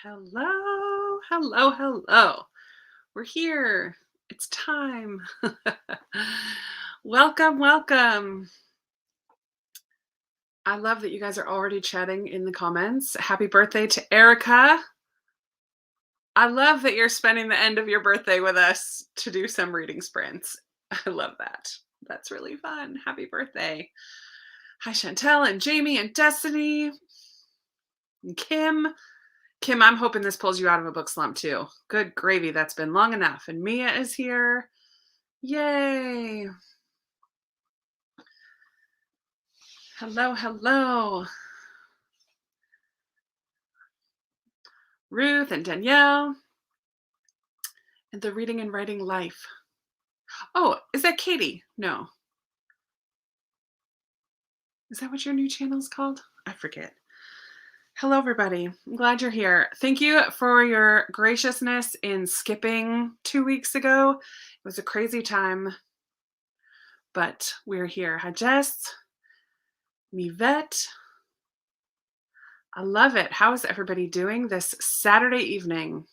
Hello, hello, hello. We're here. It's time. Welcome, welcome. I love that you guys are already chatting in the comments. Happy birthday to Erica. I love that you're spending the end of your birthday with us to do some reading sprints. I love that. That's really fun. Happy birthday. Hi, Chantel and Jamie and Destiny and Kim. Kim, I'm hoping this pulls you out of a book slump too. Good gravy. That's been long enough. And Mia is here. Yay. Hello, hello. Ruth and Danielle. And the Reading and Writing Life. Oh, is that Katie? No. Is that what your new channel is called? I forget. Hello, everybody. I'm glad you're here. Thank you for your graciousness in skipping 2 weeks ago. It was a crazy time, but we're here. Hi, Jess. Mivette. I love it. How is everybody doing this Saturday evening?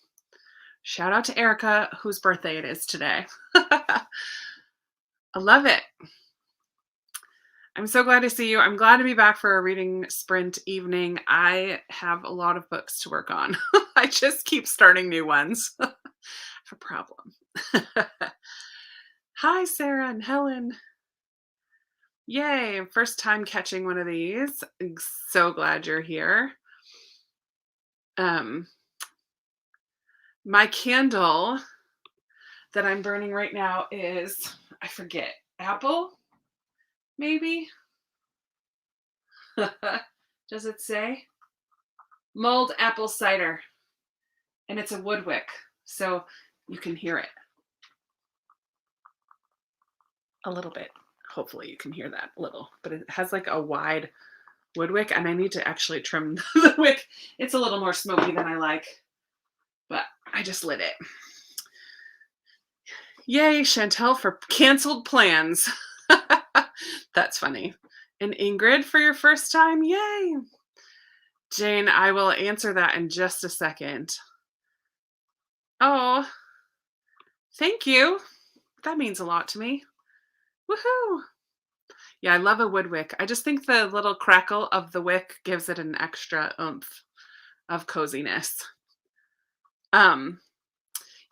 Shout out to Erica, whose birthday it is today. I love it. I'm so glad to see you. I'm glad to be back for a reading sprint evening. I have a lot of books to work on. I just keep starting new ones. I have a problem. Hi, Sarah and Helen. Yay, first time catching one of these. I'm so glad you're here. My candle that I'm burning right now is, I forget, apple, maybe? Does it say? Mulled apple cider. And it's a wood wick, so you can hear it a little bit. Hopefully you can hear that a little, but it has like a wide wood wick, and I need to actually trim the wick. It's a little more smoky than I like, but I just lit it. Yay, Chantel, for canceled plans. That's funny. And Ingrid, for your first time, yay. Jane, I will answer that in just a second. Oh, thank you. That means a lot to me. Woohoo! Yeah, I love a wood wick. I just think the little crackle of the wick gives it an extra oomph of coziness.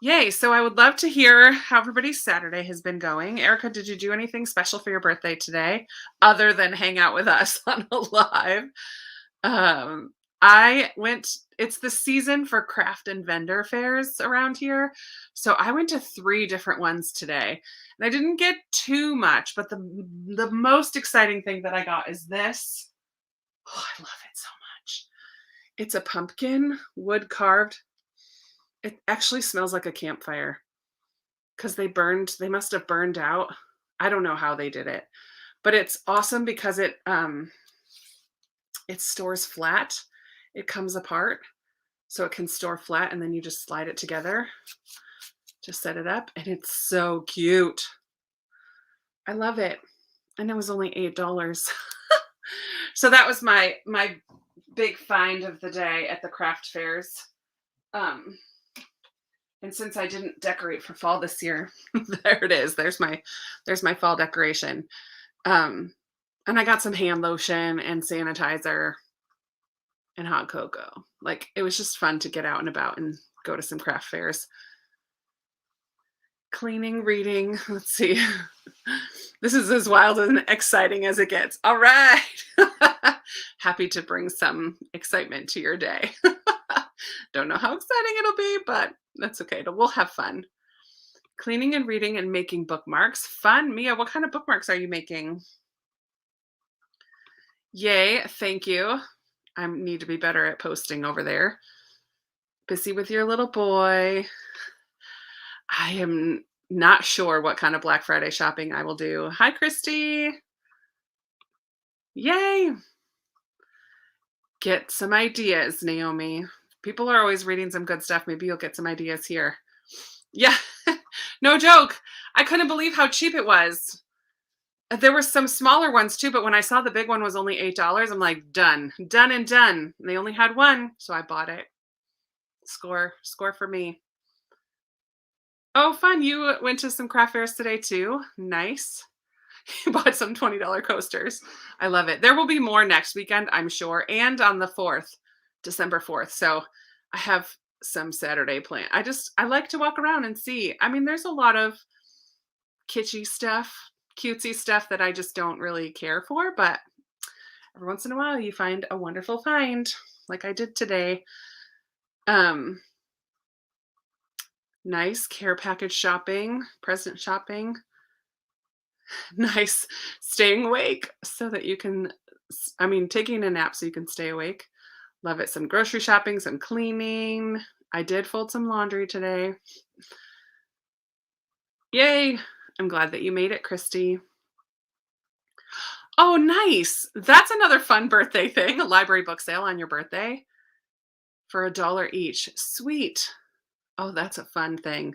Yay, so I would love to hear how everybody's Saturday has been going. Erica, did you do anything special for your birthday today other than hang out with us on a live? I went, it's the season for craft and vendor fairs around here. So I went to 3 different ones today. And I didn't get too much, but the most exciting thing that I got is this. Oh, I love it so much. It's a pumpkin, wood carved. It actually smells like a campfire because they must have burned out. I don't know how they did it, but it's awesome because it stores flat. It comes apart, so it can store flat, and then you just slide it together to set it up, and it's so cute. I love it. And it was only $8. So that was my big find of the day at the craft fairs. And since I didn't decorate for fall this year, there it is. There's my fall decoration. And I got some hand lotion and sanitizer and hot cocoa. Like, it was just fun to get out and about and go to some craft fairs. Cleaning, reading. Let's see. This is as wild and exciting as it gets. All right. Happy to bring some excitement to your day. Don't know how exciting it'll be, but that's okay. We'll have fun. Cleaning and reading and making bookmarks. Fun. Mia, what kind of bookmarks are you making? Yay. Thank you. I need to be better at posting over there. Busy with your little boy. I am not sure what kind of Black Friday shopping I will do. Hi, Christy. Yay. Get some ideas, Naomi. People are always reading some good stuff. Maybe you'll get some ideas here. Yeah, no joke. I couldn't believe how cheap it was. There were some smaller ones too, but when I saw the big one was only $8, I'm like, done and done. And they only had one, so I bought it. Score for me. Oh, fun. You went to some craft fairs today too. Nice. You bought some $20 coasters. I love it. There will be more next weekend, I'm sure, and on the 4th, December 4th. So I have some Saturday plan. I like to walk around and see. I mean, there's a lot of kitschy stuff, cutesy stuff that I just don't really care for, but every once in a while you find a wonderful find like I did today. Um Nice care package shopping, present shopping. Nice staying awake so that you can taking a nap so you can stay awake. Love it. Some grocery shopping, some cleaning. I did fold some laundry today. Yay. I'm glad that you made it, Christy. Oh, nice. That's another fun birthday thing. A library book sale on your birthday for $1 each. Sweet. Oh, that's a fun thing.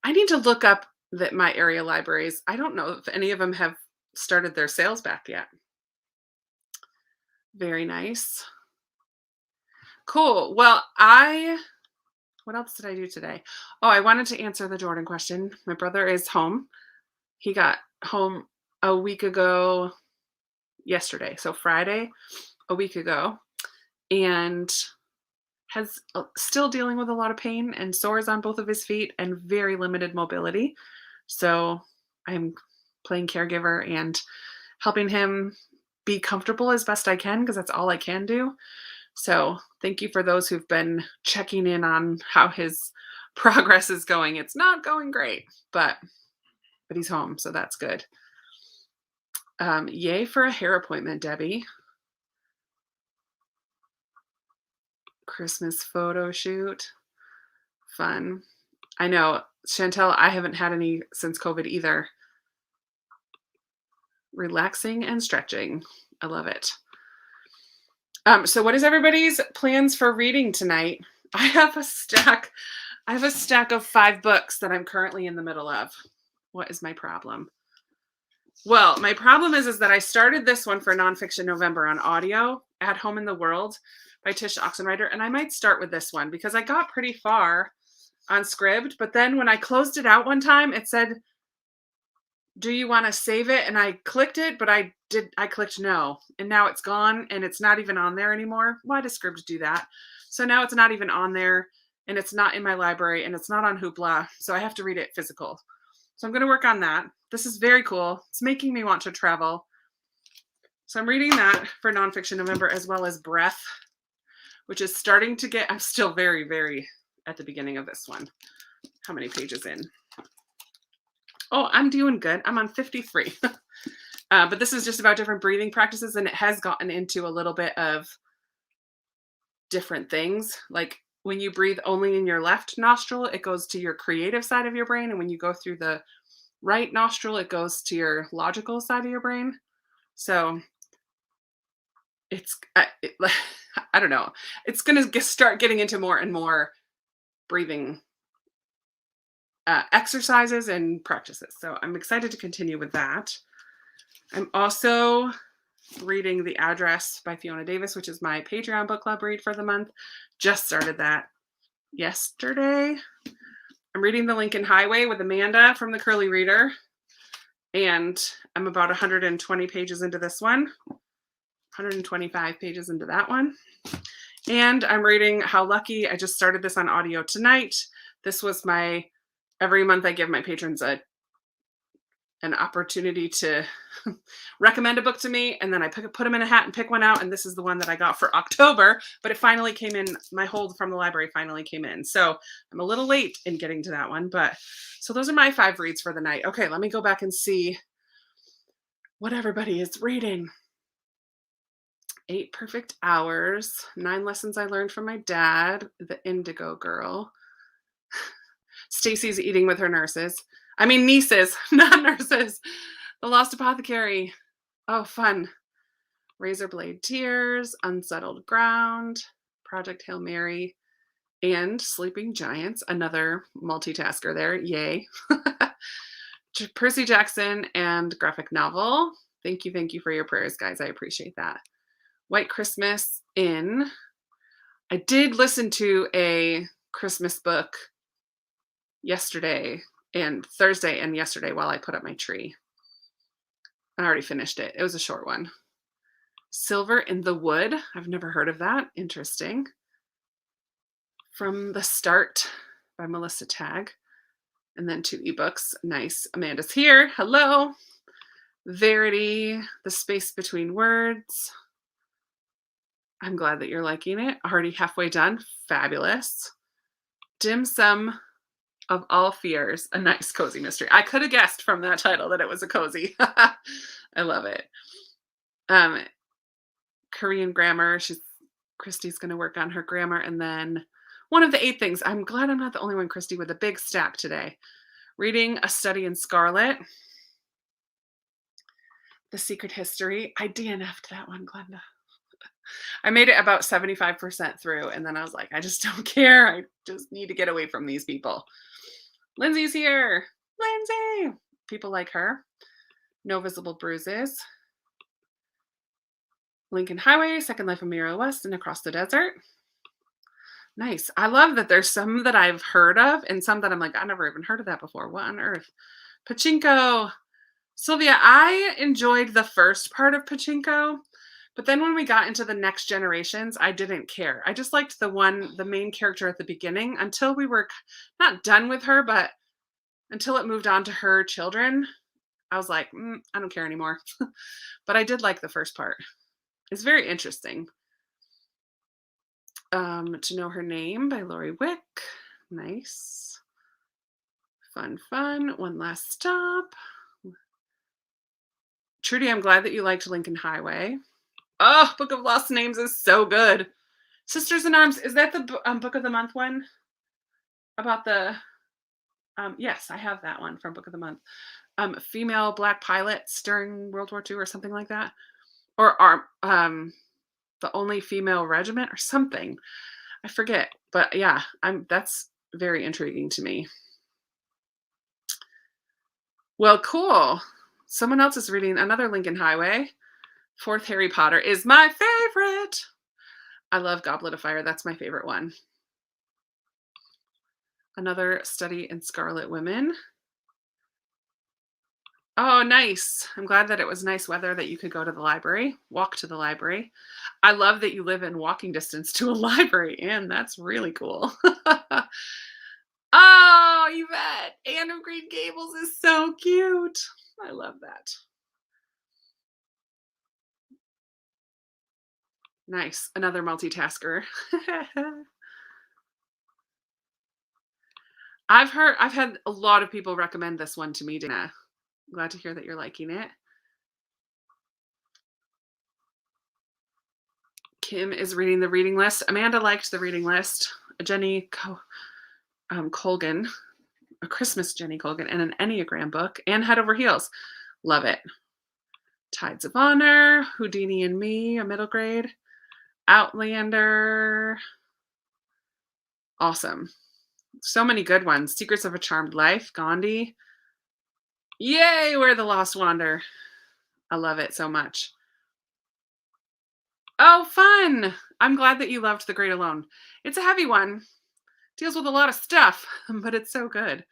I need to look up my area libraries. I don't know if any of them have started their sales back yet. Very nice. Cool. Well, what else did I do today? Oh, I wanted to answer the Jordan question. My brother is home. He got home a week ago yesterday. So Friday, a week ago, and has still dealing with a lot of pain and sores on both of his feet and very limited mobility. So I'm playing caregiver and helping him be comfortable as best I can because that's all I can do. So thank you for those who've been checking in on how his progress is going. It's not going great, but he's home, so that's good. Yay for a hair appointment, Debbie. Christmas photo shoot. Fun. I know, Chantel, I haven't had any since COVID either. Relaxing and stretching. I love it. So what is everybody's plans for reading tonight? I have a stack of 5 books that I'm currently in the middle of. What is my problem? Well, my problem is that I started this one for Nonfiction November on audio, At Home in the World by Tish Oxenreider, and I might start with this one because I got pretty far on Scribd, but then when I closed it out one time, it said, do you want to save it? And I clicked it, but I clicked no. And now it's gone and it's not even on there anymore. Why does Scribd do that? So now it's not even on there and it's not in my library and it's not on Hoopla. So I have to read it physical. So I'm going to work on that. This is very cool. It's making me want to travel. So I'm reading that for Nonfiction November as well as Breath, which is starting to get, I'm still very, very at the beginning of this one. How many pages in? Oh, I'm doing good. I'm on 53. But this is just about different breathing practices, and it has gotten into a little bit of different things. Like when you breathe only in your left nostril, it goes to your creative side of your brain. And when you go through the right nostril, it goes to your logical side of your brain. So it's, I don't know. It's going to start getting into more and more breathing exercises and practices. So I'm excited to continue with that. I'm also reading The Address by Fiona Davis, which is my Patreon book club read for the month. Just started that yesterday. I'm reading The Lincoln Highway with Amanda from the Curly Reader. And I'm about 120 pages into this one. 125 pages into that one. And I'm reading How Lucky. I just started this on audio tonight. This was every month I give my patrons an opportunity to recommend a book to me, and then I put them in a hat and pick one out, and this is the one that I got for October, but it finally came in. My hold from the library finally came in, so I'm a little late in getting to that one, but so those are my 5 reads for the night. Okay, let me go back and see what everybody is reading. 8 Perfect Hours, 9 Lessons I Learned from My Dad, The Indigo Girl, Stacy's Eating with Her Nieces, not nurses. The Lost Apothecary. Oh, fun. Razorblade Tears, Unsettled Ground, Project Hail Mary, and Sleeping Giants. Another multitasker there. Yay. Percy Jackson and graphic novel. Thank you for your prayers, guys. I appreciate that. White Christmas in. I did listen to a Christmas book yesterday and Thursday and yesterday while I put up my tree. I already finished it. It was a short one. Silver in the Wood. I've never heard of that. Interesting. From the Start by Melissa Tagg. And then 2 ebooks. Nice. Amanda's here. Hello. Verity, The Space Between Words. I'm glad that you're liking it. Already halfway done. Fabulous. Dim Sum of All Fears, a nice cozy mystery. I could have guessed from that title that it was a cozy. I love it. Korean grammar. Christy's going to work on her grammar. And then one of the 8 things. I'm glad I'm not the only one, Christy, with a big stack today. Reading A Study in Scarlet. The Secret History. I DNF'd that one, Glenda. I made it about 75% through, and then I was like, I just don't care. I just need to get away from these people. Lindsay's here. Lindsay! People like her. No Visible Bruises. Lincoln Highway, Second Life of Muriel West, and Across the Desert. Nice. I love that there's some that I've heard of and some that I'm like, I never even heard of that before. What on earth? Pachinko. Sylvia, I enjoyed the first part of Pachinko, but then when we got into the next generations, I didn't care. I just liked the main character at the beginning until we were not done with her, but until it moved on to her children. I was like, I don't care anymore. But I did like the first part. It's very interesting. To Know Her Name by Lori Wick. Nice. Fun. One Last Stop. Trudy, I'm glad that you liked Lincoln Highway. Oh, Book of Lost Names is so good. Sisters in Arms, is that the Book of the Month one? About the, yes, I have that one from Book of the Month. Female black pilots during World War II or something like that. Or the only female regiment or something. I forget. But yeah, that's very intriguing to me. Well, cool. Someone else is reading another Lincoln Highway. 4th Harry Potter is my favorite. I love Goblet of Fire. That's my favorite one. Another Study in Scarlet Women. Oh, nice. I'm glad that it was nice weather that you could go to the library, walk to the library. I love that you live in walking distance to a library, and that's really cool. Oh, Yvette, Anne of Green Gables is so cute. I love that. Nice. Another multitasker. I've had a lot of people recommend this one to me, Dana. I'm glad to hear that you're liking it. Kim is reading the reading list. Amanda liked the reading list. Jenny Colgan, a Christmas Jenny Colgan, and an Enneagram book, and Head Over Heels. Love it. Tides of Honor, Houdini and Me, a middle grade. Outlander. Awesome. So many good ones. Secrets of a Charmed Life, Gandhi. Yay, Where the Lost Wander. I love it so much. Oh, fun. I'm glad that you loved The Great Alone. It's a heavy one. Deals with a lot of stuff, but it's so good.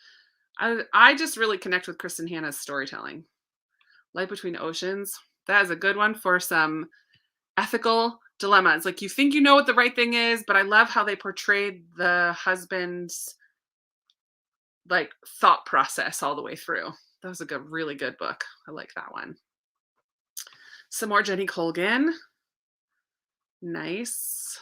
I just really connect with Kristen Hanna's storytelling. Light Between Oceans. That is a good one for some ethical dilemmas. Like, you think you know what the right thing is, but I love how they portrayed the husband's like thought process all the way through. That was a really good book. I like that one. Some more Jenny Colgan. Nice.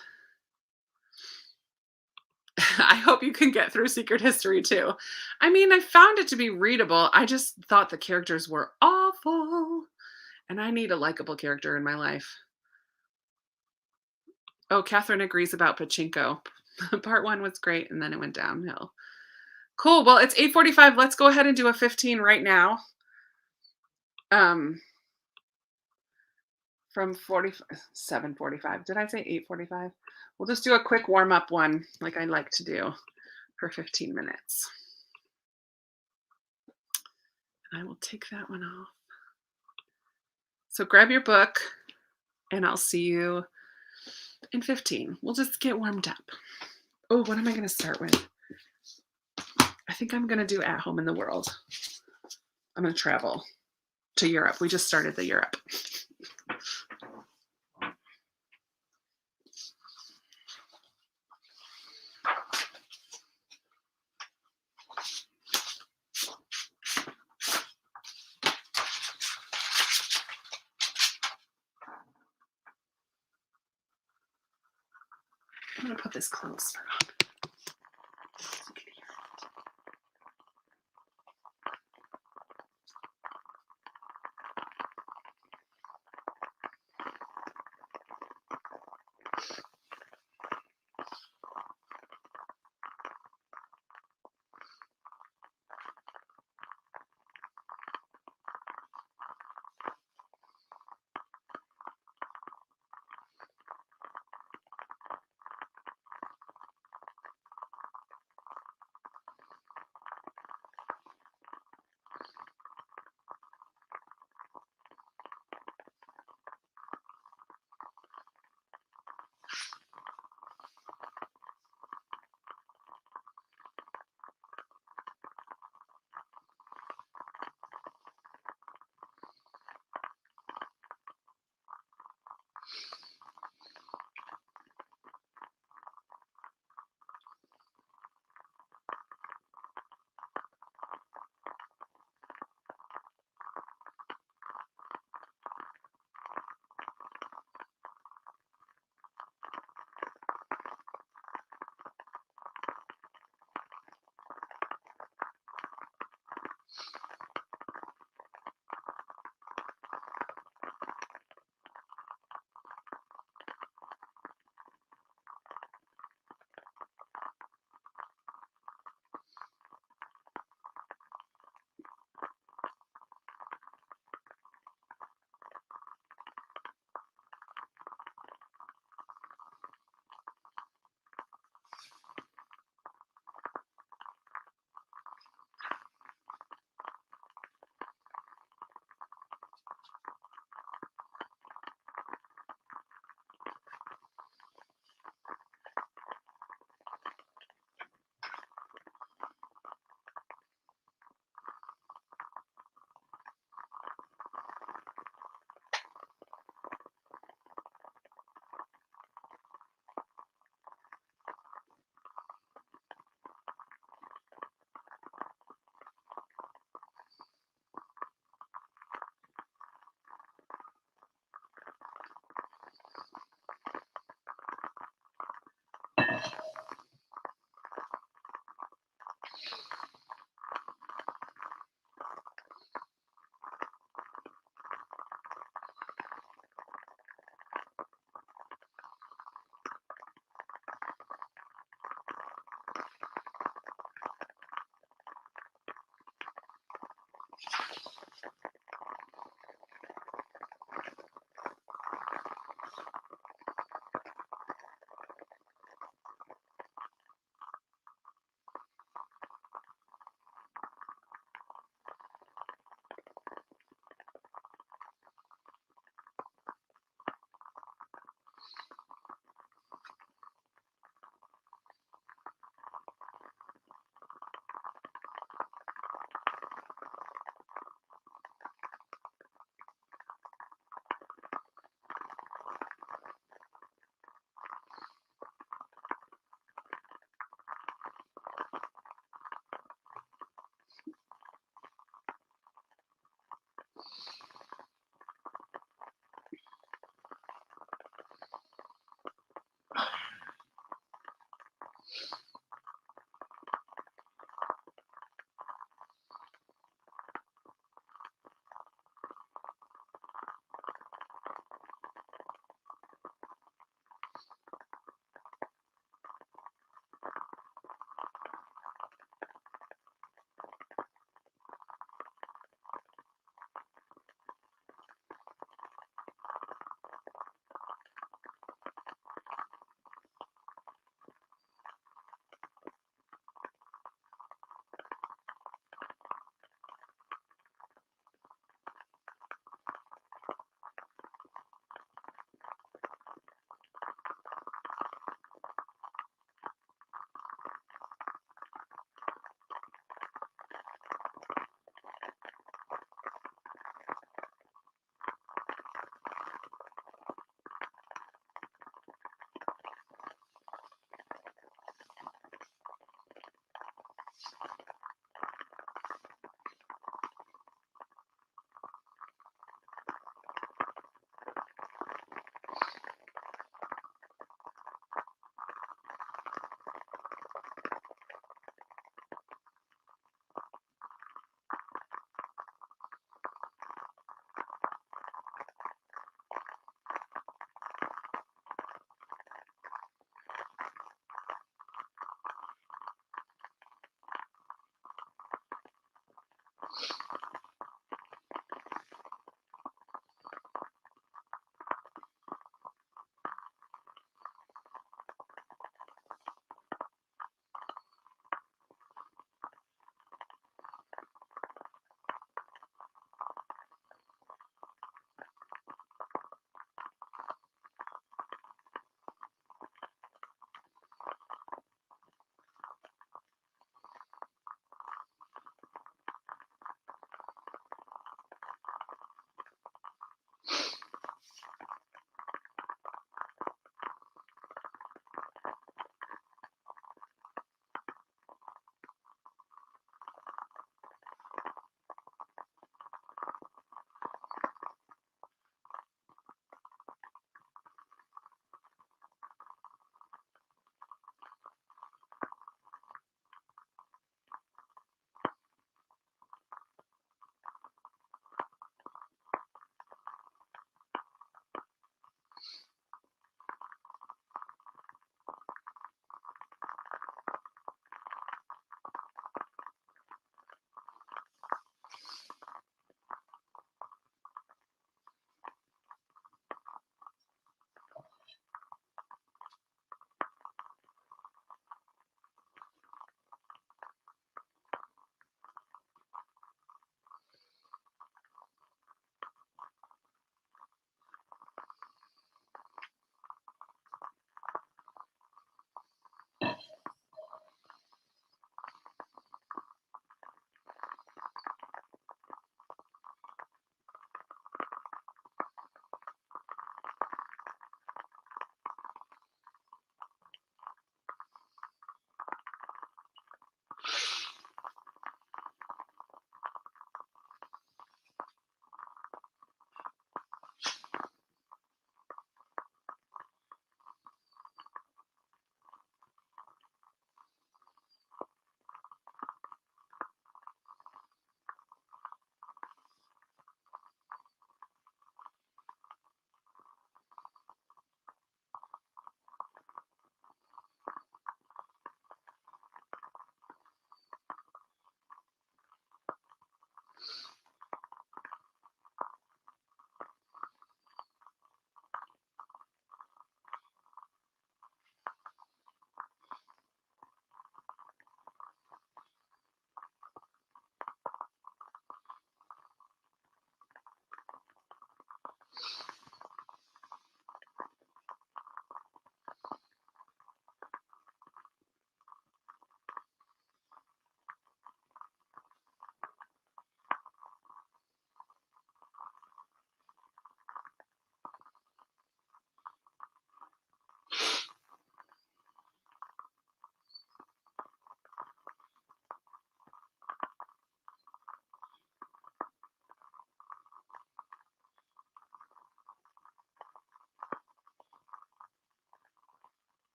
I hope you can get through Secret History too. I mean, I found it to be readable. I just thought the characters were awful. And I need a likable character in my life. Oh, Catherine agrees about Pachinko. Part 1 was great, and then it went downhill. Cool. Well, it's 8:45. Let's go ahead and do a 15 right now. From 7:45. Did I say 8:45? We'll just do a quick warm-up one like I like to do for 15 minutes. And I will take that one off. So grab your book, and I'll see you in 15. We'll just get warmed up. Oh, what am I going to start with? I think I'm going to do At Home in the World. I'm going to travel to Europe. We just started the Europe. I'm going to put this closer on.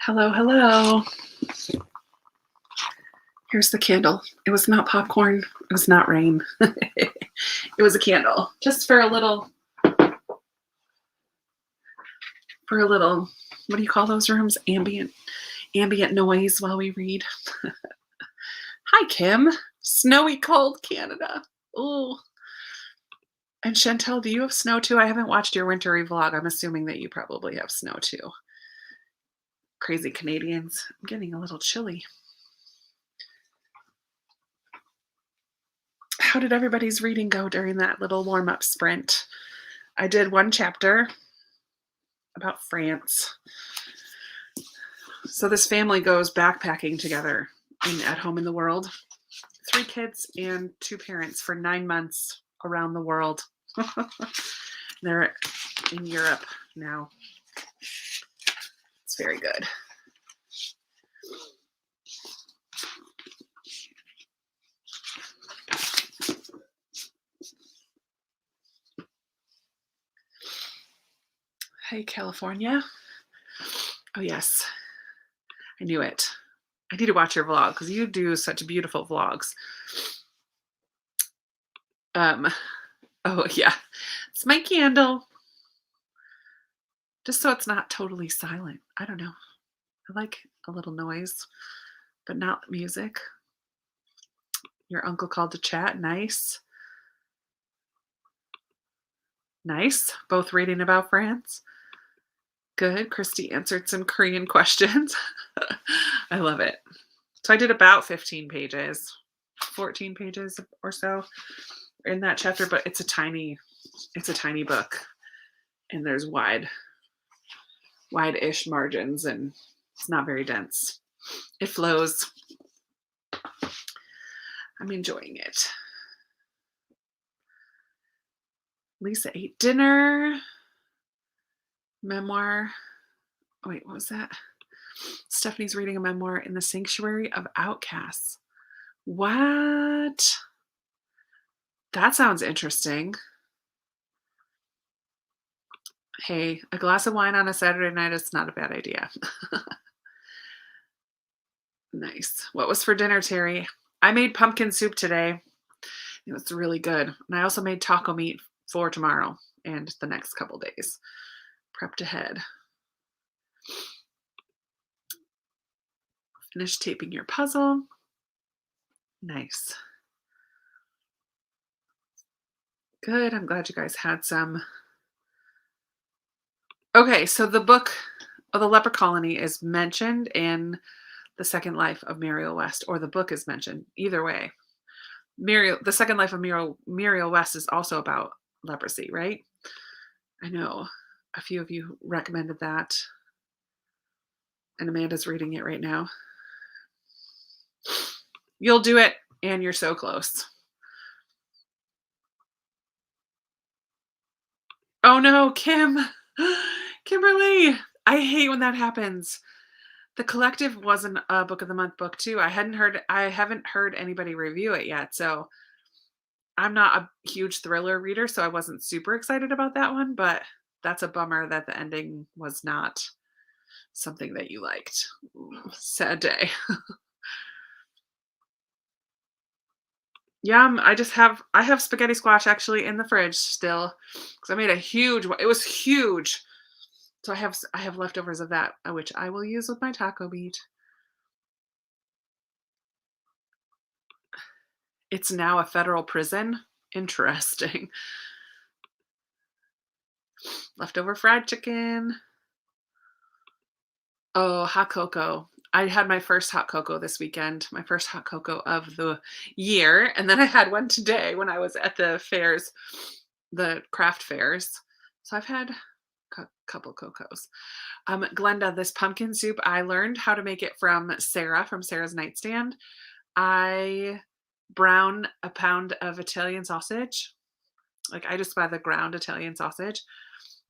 Hello, hello. Here's the candle. It was not popcorn. It was not rain. It was a candle, just for a little, what do you call those rooms? Ambient noise while we read. Hi, Kim. Snowy, cold Canada. Oh. And Chantel, do you have snow too? I haven't watched your wintry vlog. I'm assuming that you probably have snow too. Crazy Canadians. I'm getting a little chilly. How did everybody's reading go during that little warm-up sprint? I did one chapter about France. So this family goes backpacking together at home in the world. 3 kids and 2 parents for 9 months around the world. They're in Europe now. It's very good. Hey, California. Oh, yes. I knew it. I need to watch your vlog because you do such beautiful vlogs. Oh, yeah. It's my candle. Just so it's not totally silent. I don't know. I like a little noise, but not music. Your uncle called to chat. Nice. Nice. Both reading about France. Good. Christy answered some Korean questions. I love it. So I did about 15 pages, 14 pages or so in that chapter, but it's a tiny book, and there's wide-ish margins, and it's not very dense. It flows. I'm enjoying it. Lisa ate dinner. Memoir. Oh, wait, what was that? Stephanie's reading a memoir in the Sanctuary of Outcasts. What? That sounds interesting. Hey, a glass of wine on a Saturday night is not a bad idea. Nice. What was for dinner, Terry? I made pumpkin soup today. It was really good. And I also made taco meat for tomorrow and the next couple days. Prepped ahead. Finished taping your puzzle. Nice. Good. I'm glad you guys had some. Okay, so the book of the Leper Colony is mentioned in The Second Life of Muriel West, or the book is mentioned. Either way. The Second Life of Muriel West is also about leprosy, right? I know a few of you recommended that. And Amanda's reading it right now. You'll do it, and you're so close. Oh no, Kimberly! I hate when that happens. The Collective wasn't a Book of the Month book too. I haven't heard anybody review it yet, so I'm not a huge thriller reader, so I wasn't super excited about that one, but that's a bummer that the ending was not something that you liked. Sad day. Yeah, I have spaghetti squash actually in the fridge still because I made a huge one. It was huge. So I have leftovers of that, which I will use with my taco meat. It's now a federal prison. Interesting. Leftover fried chicken. Oh, hot cocoa. I had my first hot cocoa this weekend, my first hot cocoa of the year. And then I had one today when I was at the fairs, the craft fairs. So I've had a couple cocos. Glenda, this pumpkin soup, I learned how to make it from Sarah's Nightstand. I brown a pound of Italian sausage. Like I just buy the ground Italian sausage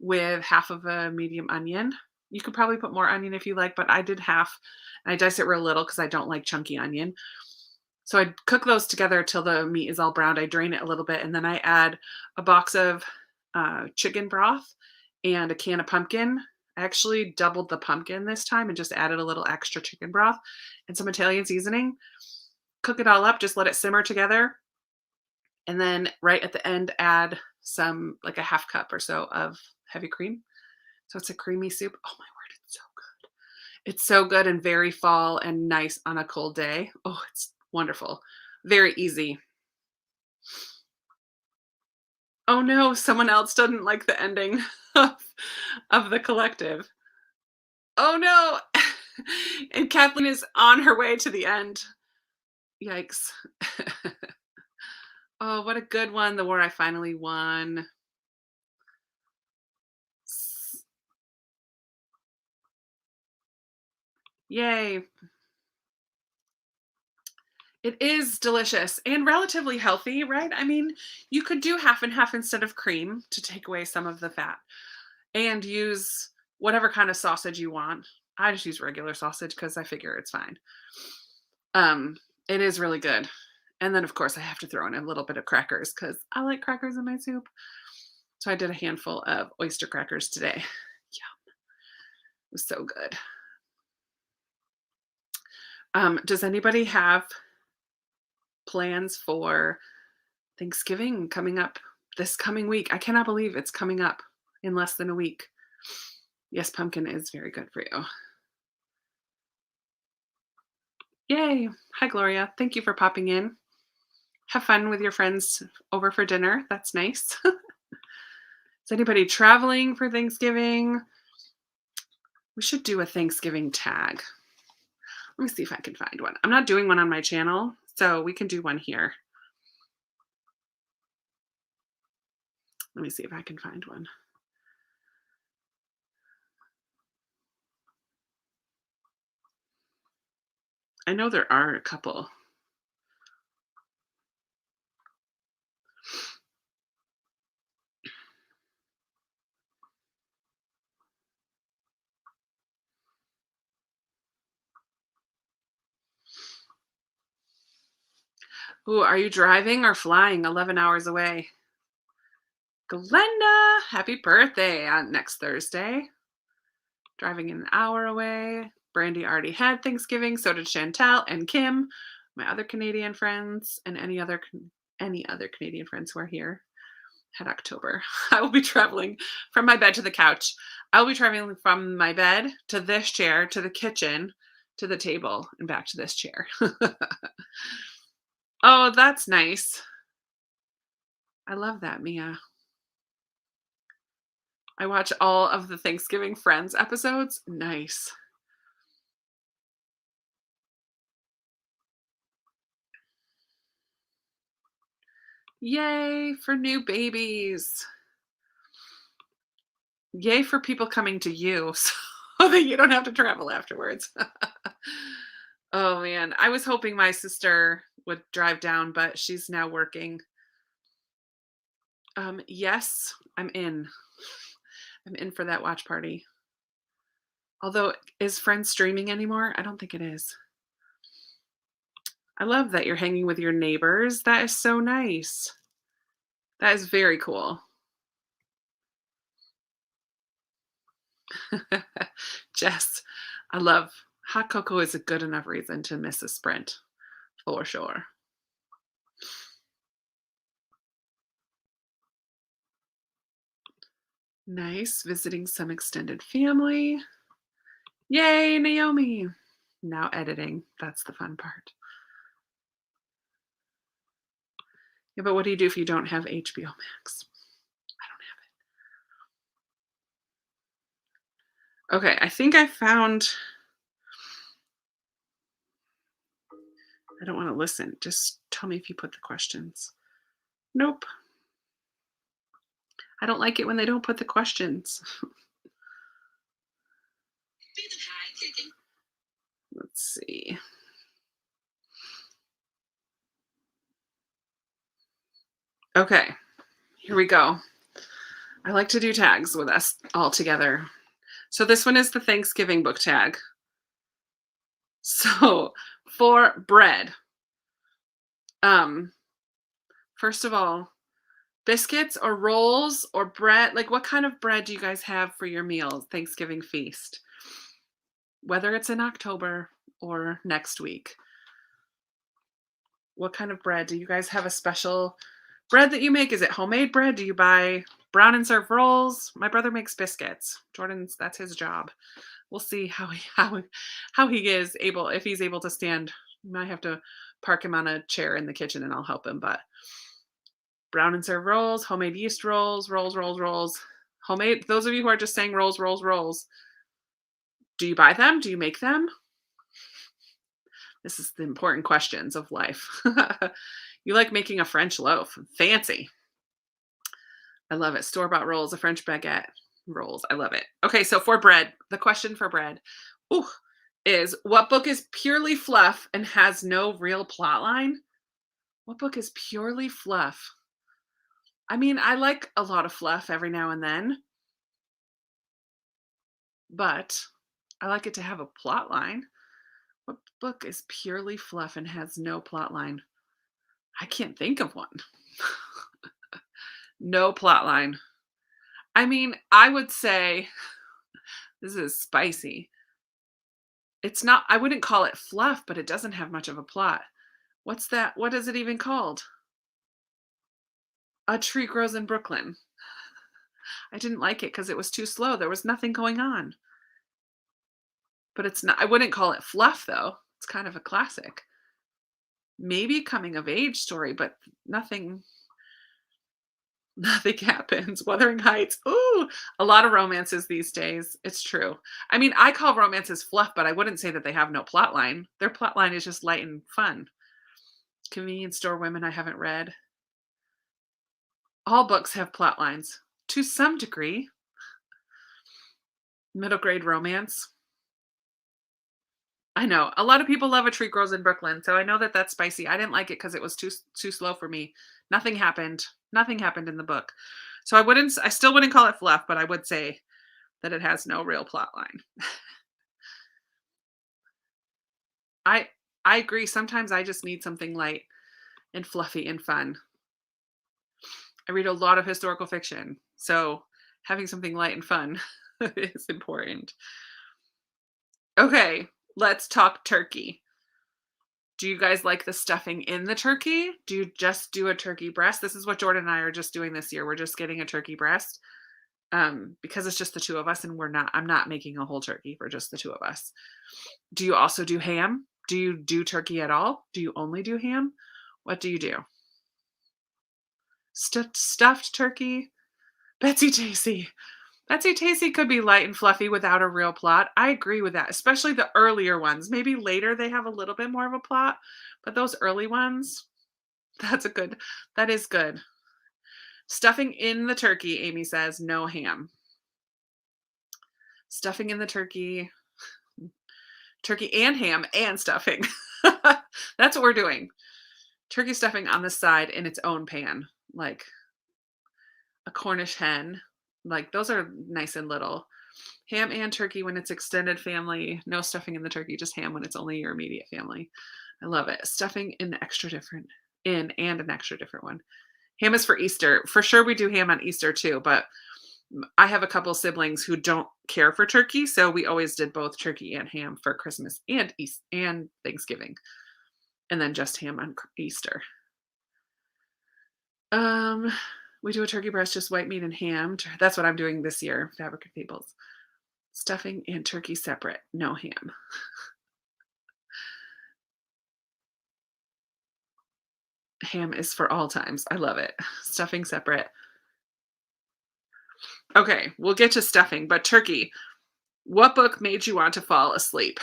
with half of a medium onion. You could probably put more onion if you like, but I did half and I dice it real little because I don't like chunky onion. So I cook those together till the meat is all browned. I drain it a little bit and then I add a box of chicken broth and a can of pumpkin. I actually doubled the pumpkin this time and just added a little extra chicken broth and some Italian seasoning. Cook it all up, just let it simmer together. And then right at the end, add some, like a half cup or so of heavy cream. So it's a creamy soup. Oh my word, it's so good. It's so good and very fall and nice on a cold day. Oh, it's wonderful. Very easy. Oh no, someone else doesn't like the ending of, of the collective. Oh no. And Kathleen is on her way to the end. Yikes. Oh, what a good one. The war I finally won. Yay. It is delicious and relatively healthy, right? I mean, you could do half and half instead of cream to take away some of the fat and use whatever kind of sausage you want. I just use regular sausage because I figure it's fine. Um, it is really good. And then, of course, I have to throw in a little bit of crackers because I like crackers in my soup. So I did a handful of oyster crackers today. Yeah, it was so good. Does anybody have plans for Thanksgiving coming up this coming week? I cannot believe it's coming up in less than a week. Yes, pumpkin is very good for you. Yay. Hi, Gloria. Thank you for popping in. Have fun with your friends over for dinner. That's nice. Is anybody traveling for Thanksgiving? We should do a Thanksgiving tag. Let me see if I can find one. I'm not doing one on my channel, so we can do one here. Let me see if I can find one. I know there are a couple. Ooh, are you driving or flying 11 hours away? Glenda, happy birthday on next Thursday. Driving an hour away. Brandy already had Thanksgiving. So did Chantel and Kim, my other Canadian friends, and any other Canadian friends who are here. Had October. I will be traveling from my bed to the couch. I will be traveling from my bed to this chair, to the kitchen, to the table, and back to this chair. Oh, that's nice. I love that, Mia. I watch all of the Thanksgiving Friends episodes. Nice. Yay for new babies. Yay for people coming to you so that you don't have to travel afterwards. Oh man, I was hoping my sister would drive down, but she's now working. Yes, I'm in. I'm in for that watch party. Although, is Friends streaming anymore? I don't think it is. I love that you're hanging with your neighbors. That is so nice. That is very cool. Jess, I love hot cocoa is a good enough reason to miss a sprint, for sure. Nice, visiting some extended family. Yay, Naomi. Now editing, that's the fun part. Yeah, but what do you do if you don't have HBO Max? I don't have it. Okay, I think I found. I don't want to listen. Just tell me if you put the questions. Nope. I don't like it when they don't put the questions. Let's see. Okay, here we go. I like to do tags with us all together. So this one is the Thanksgiving book tag. So for bread, first of all, Biscuits or rolls or bread? Like, what kind of bread do you guys have for your meals, Thanksgiving feast? Whether it's in October or next week. What kind of bread? Do you guys have a special bread that you make? Is it homemade bread? Do you buy brown and serve rolls? My brother makes biscuits. Jordan's that's his job. We'll see how he is able if he's able to stand. You might have to park him on a chair in the kitchen and I'll help him. But brown and serve rolls, homemade yeast rolls, rolls. Homemade. Those of you who are just saying rolls. Do you buy them? Do you make them? This is the important questions of life. You like making a French loaf. Fancy. I love it. Store-bought rolls, a French baguette rolls. I love it. Okay, so for bread, the question for bread ooh, is what book is purely fluff and has no real plot line? What book is purely fluff? I mean, I like a lot of fluff every now and then, but I like it to have a plot line. What book is purely fluff and has no plot line? I can't think of one. No plot line. I mean, I would say this is spicy. It's not, I wouldn't call it fluff, but it doesn't have much of a plot. What's that? What is it even called? A Tree Grows in Brooklyn. I didn't like it because it was too slow. There was nothing going on. But it's not, I wouldn't call it fluff though. It's kind of a classic. Maybe coming of age story, but nothing happens. Wuthering Heights. Ooh, a lot of romances these days. It's true. I mean, I call romances fluff, but I wouldn't say that they have no plot line. Their plot line is just light and fun. Convenience Store Women I haven't read. All books have plot lines to some degree. Middle grade romance. I know a lot of people love A Tree Grows in Brooklyn, so I know that that's spicy. I didn't like it because it was too slow for me. Nothing happened. Nothing happened in the book, so I still wouldn't call it fluff, but I would say that it has no real plot line. I agree. Sometimes I just need something light and fluffy and fun. I read a lot of historical fiction, so having something light and fun is important. Okay, let's talk turkey. Do you guys like the stuffing in the turkey? Do you just do a turkey breast? This is what Jordan and I are just doing this year. We're just getting a turkey breast because it's just the two of us and I'm not making a whole turkey for just the two of us. Do you also do ham? Do you do turkey at all? Do you only do ham? What do you do? Stuffed turkey? Betsy Tacy. Betsy Tacy could be light and fluffy without a real plot. I agree with that, especially the earlier ones. Maybe later they have a little bit more of a plot, but those early ones, that is good. Stuffing in the turkey, Amy says, no ham. Stuffing in the turkey and ham and stuffing. That's what we're doing. Turkey stuffing on the side in its own pan, like a Cornish hen. Like those are nice and little. Ham and turkey when it's extended family. No stuffing in the turkey, just ham when it's only your immediate family. I love it. Stuffing in an extra different one. Ham is for Easter. For sure we do ham on Easter too, but I have a couple siblings who don't care for turkey, so we always did both turkey and ham for Christmas and Thanksgiving. And then just ham on Easter. We do a turkey breast, just white meat and ham. That's what I'm doing this year, Fabric of Fables. Stuffing and turkey separate, no ham. Ham is for all times. I love it. Stuffing separate. Okay, we'll get to stuffing, but turkey. What book made you want to fall asleep?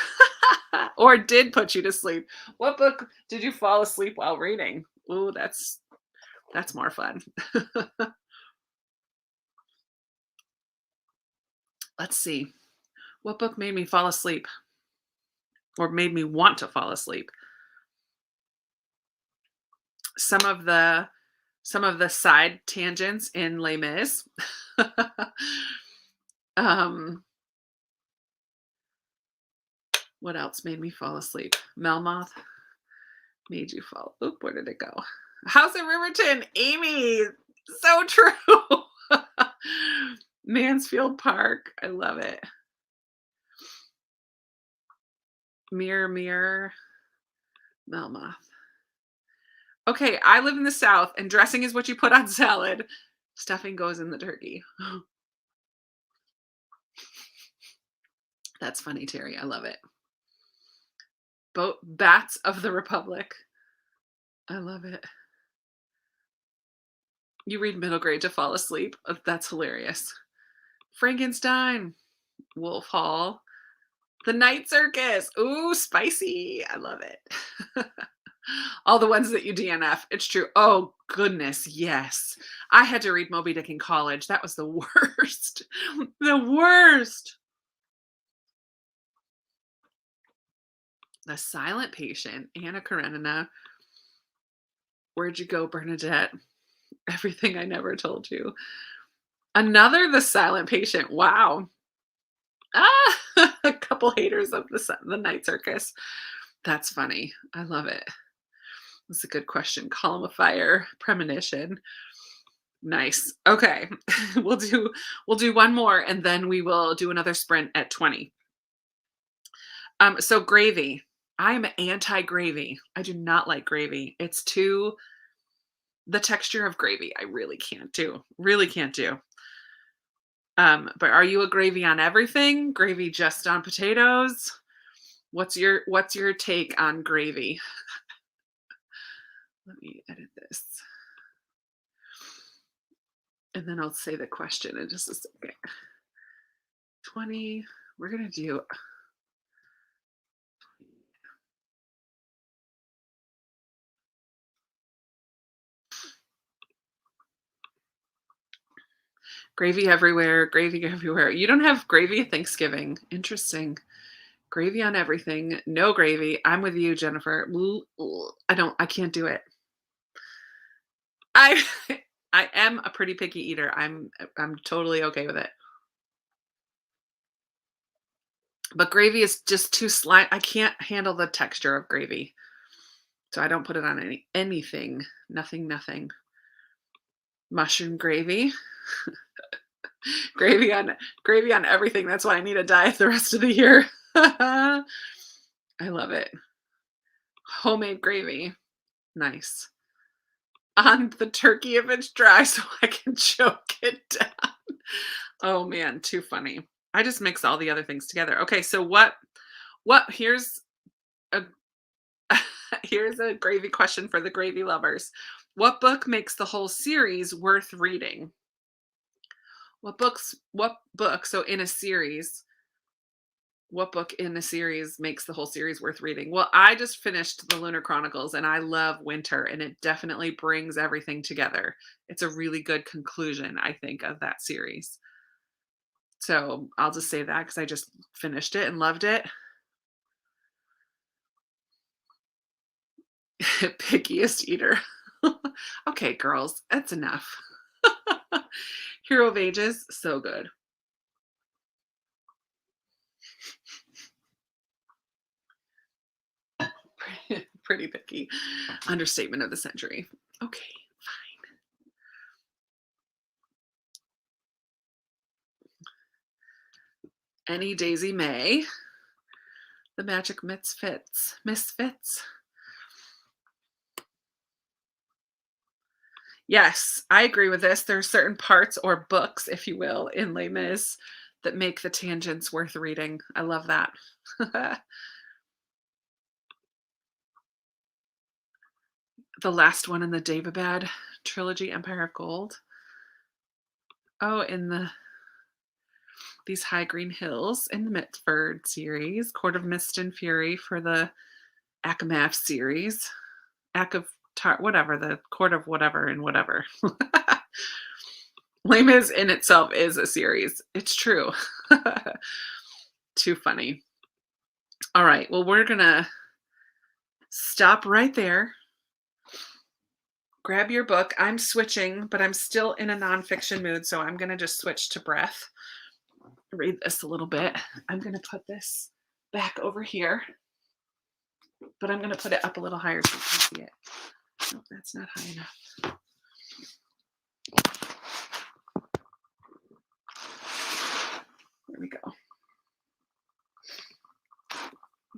Or did put you to sleep? What book did you fall asleep while reading? Ooh, that's more fun. Let's see. What book made me fall asleep? Or made me want to fall asleep? Some of the side tangents in Les Mis. What else made me fall asleep? Melmoth made you fall. Oop, where did it go? House of Riverton. Amy, So true. Mansfield Park. I love it. Mirror, mirror, Melmoth. Okay, I live in the South, and dressing is what you put on salad. Stuffing goes in the turkey. That's funny, Terry. I love it. Bats of the Republic. I love it. You read middle grade to fall asleep. That's hilarious. Frankenstein. Wolf Hall. The Night Circus. Ooh, spicy. I love it. All the ones that you DNF. It's true. Oh, goodness. Yes. I had to read Moby Dick in college. That was the worst. The worst. The Silent Patient. Anna Karenina. Where'd you go, Bernadette? Everything I Never Told You. Another The Silent Patient. Wow. Ah, a couple haters of the Night Circus. That's funny. I love it. That's a good question. Column of Fire, Premonition. Nice. Okay. we'll do one more and then we will do another sprint at 20. So gravy. I'm anti-gravy. I do not like gravy. It's too the texture of gravy. I really can't do. Really can't do. But are you a gravy on everything? Gravy just on potatoes? What's your take on gravy? Let me edit this. And then I'll say the question in just a second. 20, we're going to do gravy everywhere, gravy everywhere. You don't have gravy at Thanksgiving. Interesting. Gravy on everything. No gravy. I'm with you, Jennifer. I can't do it. I I am a pretty picky eater. I'm totally okay with it. But gravy is just too slime. I can't handle the texture of gravy. So I don't put it on anything. Nothing. Mushroom gravy. gravy on everything. That's why I need a diet the rest of the year. I love it. Homemade gravy. Nice. On the turkey if it's dry so I can choke it down. Oh man, too funny. I just mix all the other things together. Okay, so what here's a here's a gravy question for the gravy lovers. What book makes the whole series worth reading? What book, so in a series, what book in the series makes the whole series worth reading? Well, I just finished the Lunar Chronicles and I love winter and it definitely brings everything together. It's a really good conclusion, I think, of that series. So I'll just say that because I just finished it and loved it. Pickiest eater. Okay, girls, that's enough. Hero of Ages, so good. Pretty picky. Understatement of the century. Okay, fine. Any Daisy May. The Magic Misfits. Yes, I agree with this. There are certain parts or books, if you will, in Les Mis that make the tangents worth reading. I love that. The last one in the Daevabad trilogy, Empire of Gold. Oh, in these High Green Hills in the Mitford series, Court of Mist and Fury for the Akamath series, whatever, the Court of whatever and whatever. Les Mis in itself is a series. It's true. Too funny. All right. Well, we're going to stop right there. Grab your book. I'm switching, but I'm still in a nonfiction mood, so I'm going to just switch to breath. Read this a little bit. I'm going to put this back over here, but I'm going to put it up a little higher so you can see it. Nope, that's not high enough.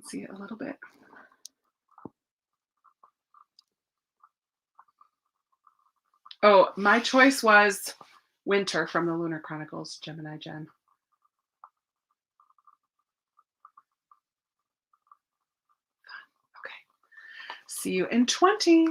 see it a little bit. Oh, my choice was Winter from the Lunar Chronicles, Gemini Jen. Okay. See you in 20.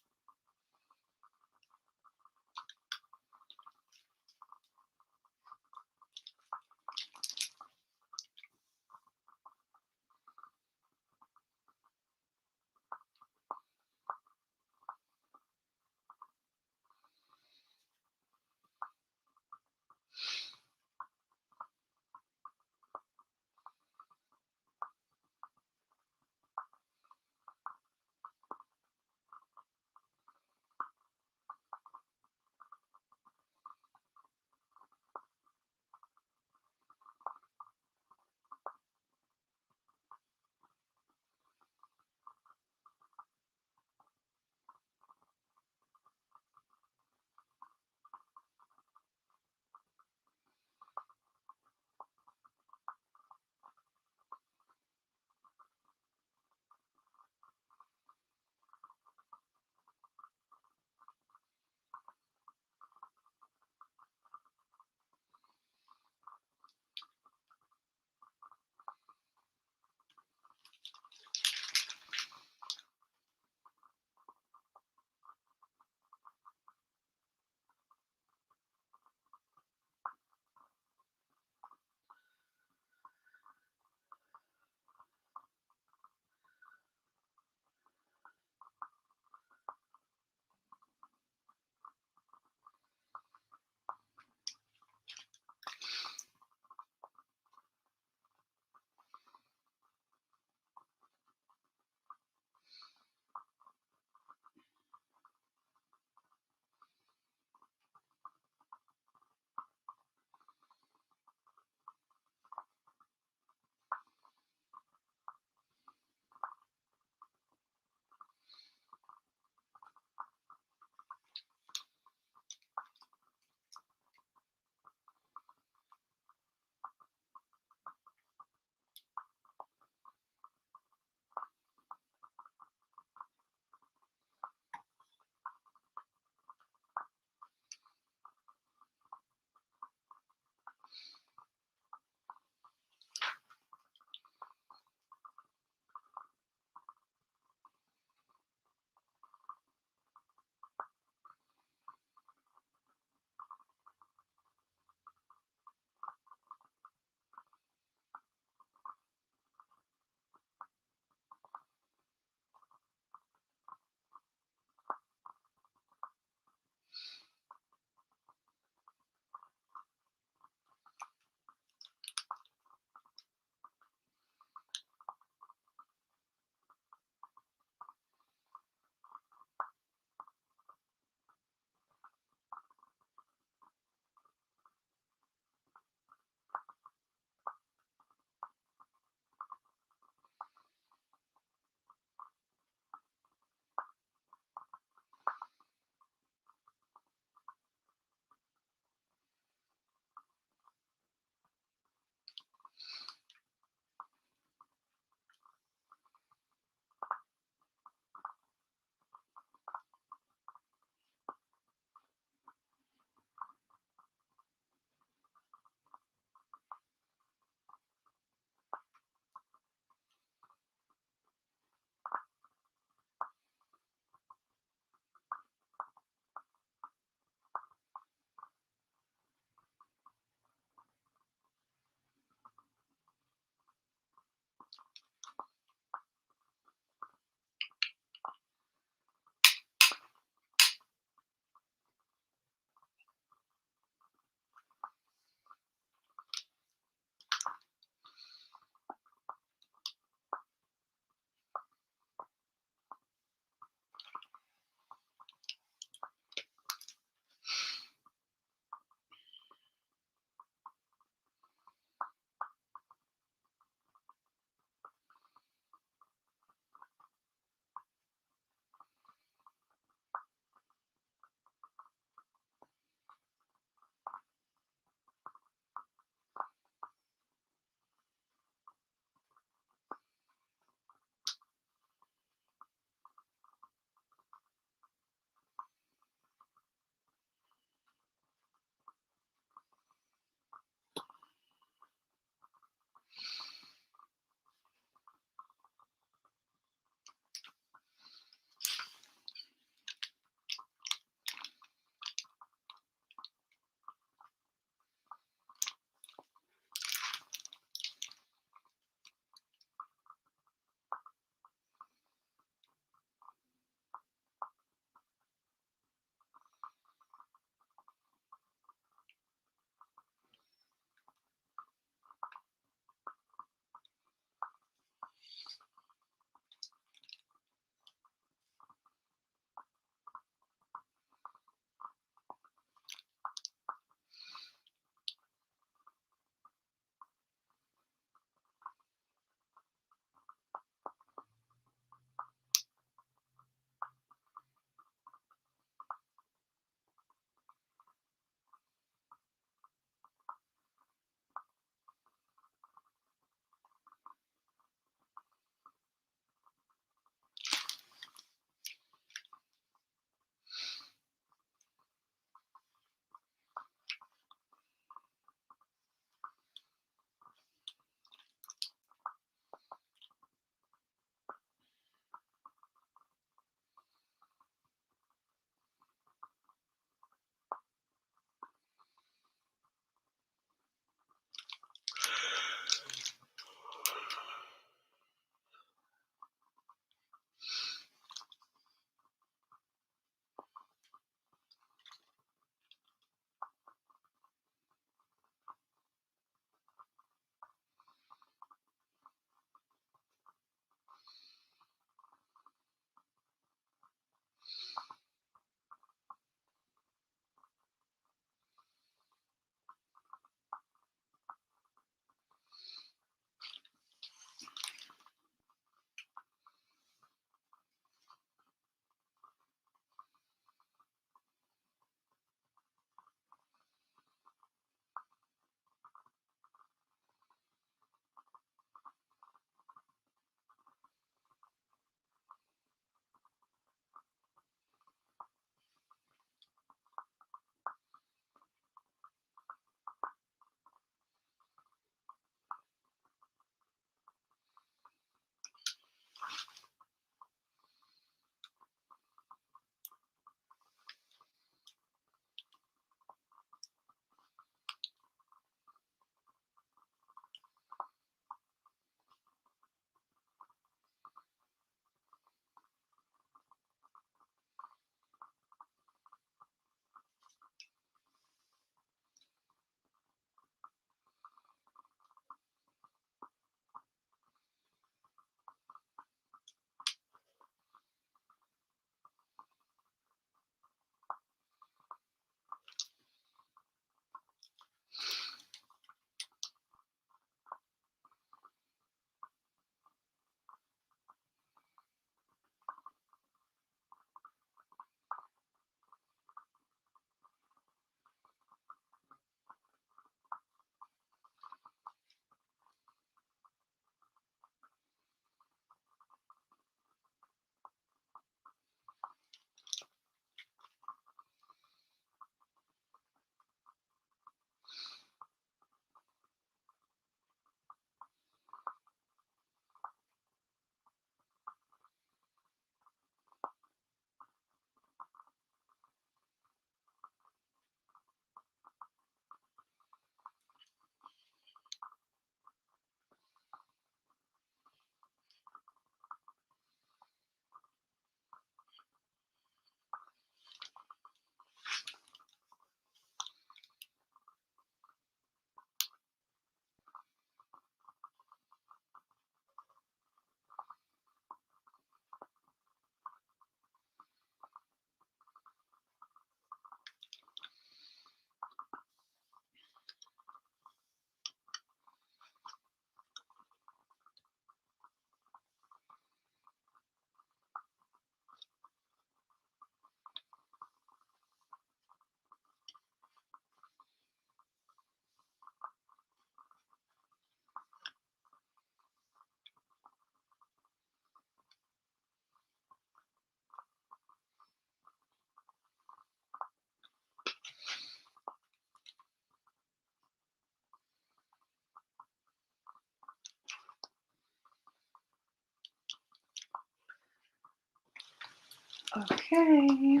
Okay.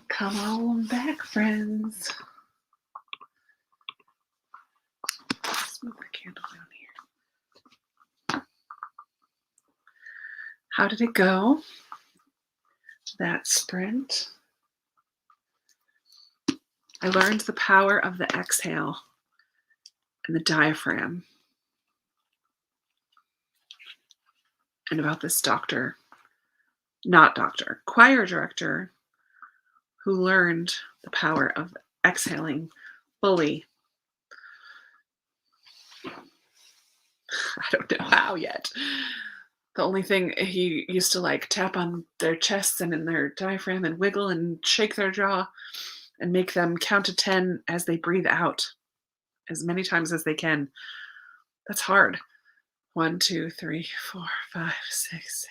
Come on back, friends. Let's move the candle down here. How did it go? That sprint. I learned the power of the exhale and the diaphragm. And about this choir director who learned the power of exhaling fully. I don't know how yet. The only thing, he used to like tap on their chests and in their diaphragm and wiggle and shake their jaw and make them count to 10 as they breathe out as many times as they can. That's hard. 1, 2, 3, 4, 5, 6,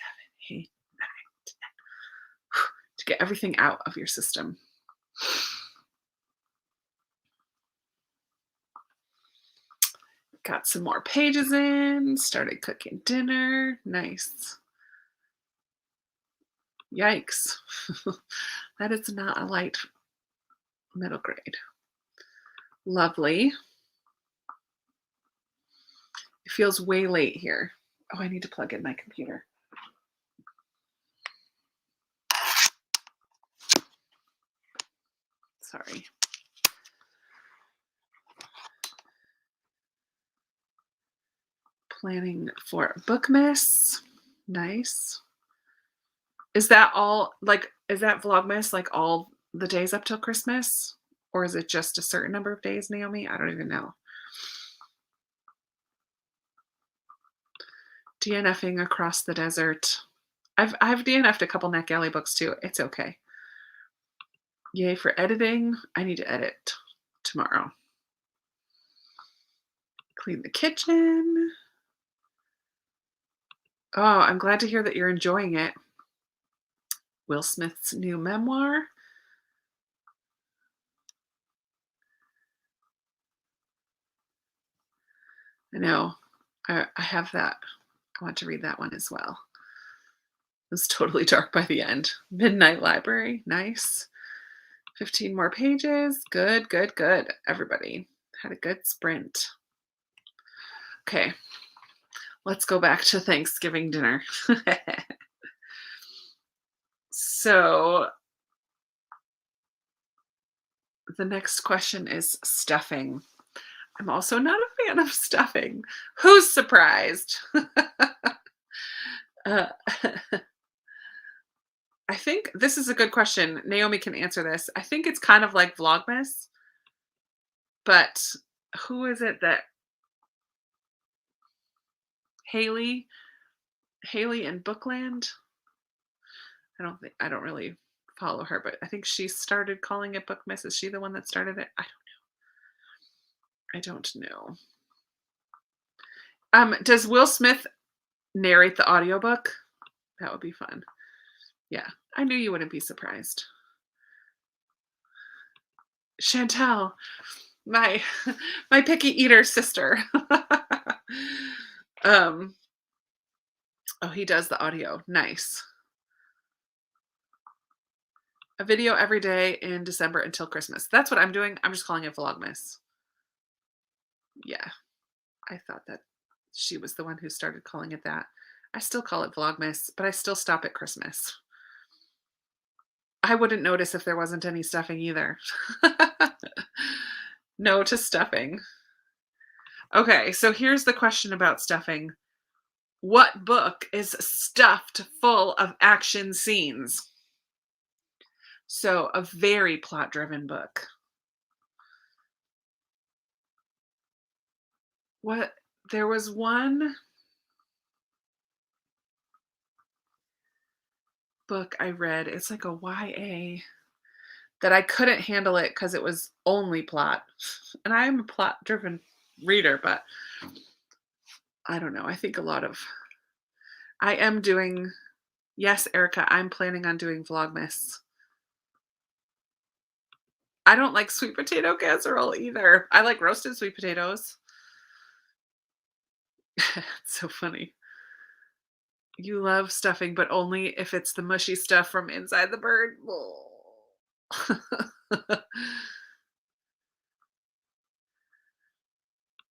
7, 8, 9, 10. To get everything out of your system. Got some more pages in, started cooking dinner. Nice. Yikes. That is not a light middle grade. Lovely. It feels way late here. Oh, I need to plug in my computer. Sorry. Planning for Bookmas. Nice. Is that all, like, is that Vlogmas like all the days up till Christmas? Or is it just a certain number of days, Naomi? I don't even know. DNFing across the desert. I've DNF'd a couple NetGalley books too. It's okay. Yay for editing. I need to edit tomorrow. Clean the kitchen. Oh, I'm glad to hear that you're enjoying it. Will Smith's new memoir. I know. I have that. I want to read that one as well. It was totally dark by the end. Midnight Library. Nice. 15 more pages. Good, good, good. Everybody had a good sprint. Okay. Let's go back to Thanksgiving dinner. So the next question is stuffing. I'm also not a fan of stuffing. Who's surprised? uh, I think this is a good question. Naomi can answer this. I think it's kind of like Vlogmas, but who is it that Haley in Bookland? I don't really follow her, but I think she started calling it Bookmas. Is she the one that started it? I don't know. Does Will Smith narrate the audiobook? That would be fun. Yeah, I knew you wouldn't be surprised. Chantel, my picky eater sister. Oh, he does the audio. Nice. A video every day in December until Christmas. That's what I'm doing. I'm just calling it Vlogmas. Yeah, I thought that she was the one who started calling it that. I still call it Vlogmas, but I still stop at Christmas. I wouldn't notice if there wasn't any stuffing either. No to stuffing. Okay, so here's the question about stuffing. What book is stuffed full of action scenes? So, a very plot-driven book. There was one book I read, it's like a YA, that I couldn't handle it because it was only plot. And I am a plot-driven reader, but I don't know. I think I am doing, yes, Erica, I'm planning on doing Vlogmas. I don't like sweet potato casserole either. I like roasted sweet potatoes. It's so funny. You love stuffing, but only if it's the mushy stuff from inside the bird.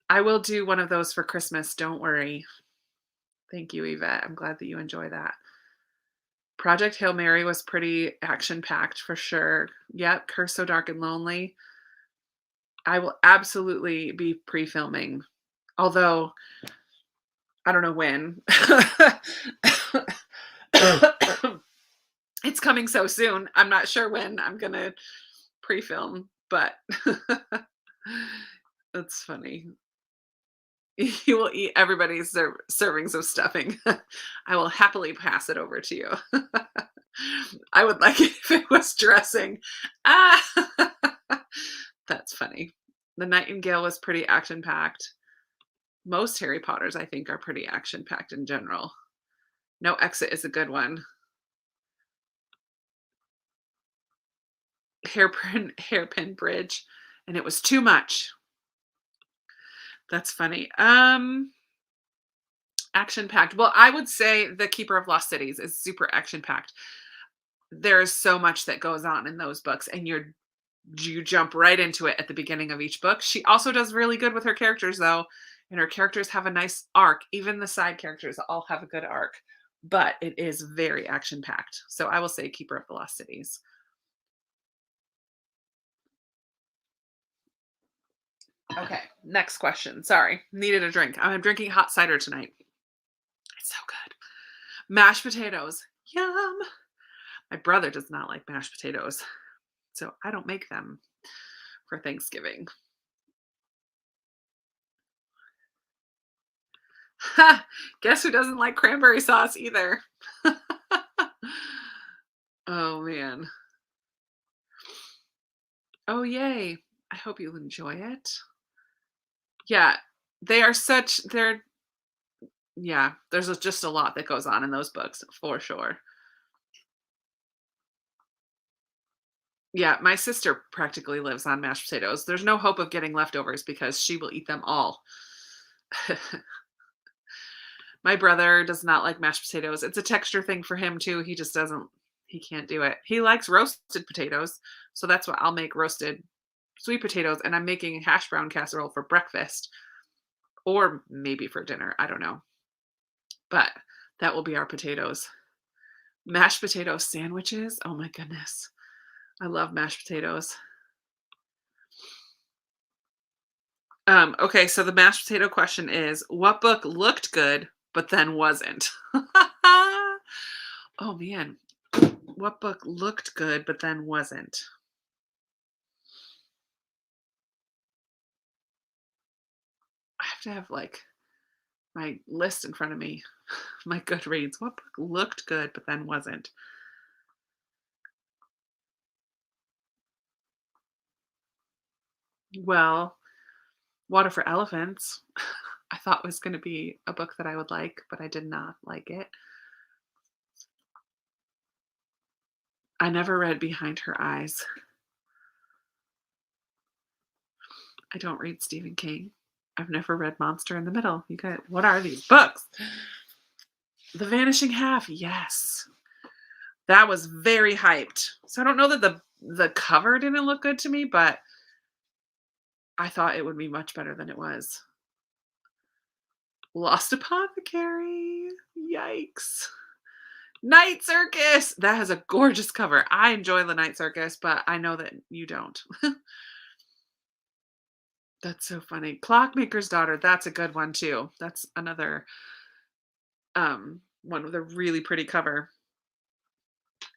I will do one of those for Christmas, don't worry. Thank you, Yvette. I'm glad that you enjoy that. Project Hail Mary was pretty action-packed for sure. Yep, Curse So Dark and Lonely. I will absolutely be pre-filming, although I don't know when. It's coming so soon. I'm not sure when I'm gonna pre-film, but that's funny. You will eat everybody's servings of stuffing. I will happily pass it over to you. I would like it if it was dressing. Ah, that's funny. The Nightingale was pretty action-packed. Most Harry Potters, I think, are pretty action-packed in general. No Exit is a good one. Hairpin Bridge, and it was too much. That's funny. Action-packed. Well, I would say The Keeper of Lost Cities is super action-packed. There's so much that goes on in those books, and you jump right into it at the beginning of each book. She also does really good with her characters, though, and her characters have a nice arc. Even the side characters all have a good arc, but it is very action-packed. So I will say Keeper of the Lost Cities. Okay, next question. Sorry, needed a drink. I'm drinking hot cider tonight. It's so good. Mashed potatoes. Yum. My brother does not like mashed potatoes, so I don't make them for Thanksgiving. Ha! Guess who doesn't like cranberry sauce either? Oh, man. Oh, yay. I hope you enjoy it. Yeah, yeah, there's just a lot that goes on in those books for sure. Yeah, my sister practically lives on mashed potatoes. There's no hope of getting leftovers because she will eat them all. My brother does not like mashed potatoes. It's a texture thing for him too. He just doesn't he can't do it. He likes roasted potatoes, so that's what I'll make roasted sweet potatoes, and I'm making hash brown casserole for breakfast or maybe for dinner. I don't know. But that will be our potatoes. Mashed potato sandwiches. Oh my goodness. I love mashed potatoes. Okay, so the mashed potato question is what book looked good but then wasn't? Oh man. What book looked good but then wasn't? I have to have like my list in front of me. My Goodreads. What book looked good but then wasn't? Well, Water for Elephants. I thought was going to be a book that I would like, but I did not like it. I never read Behind Her Eyes. I don't read Stephen King. I've never read Monster in the Middle. You got what are these books? The Vanishing Half. Yes. That was very hyped. So I don't know that the cover didn't look good to me, but I thought it would be much better than it was. Lost Apothecary. Yikes. Night Circus. That has a gorgeous cover. I enjoy the Night Circus, but I know that you don't. That's so funny. Clockmaker's Daughter. That's a good one too. That's another one with a really pretty cover.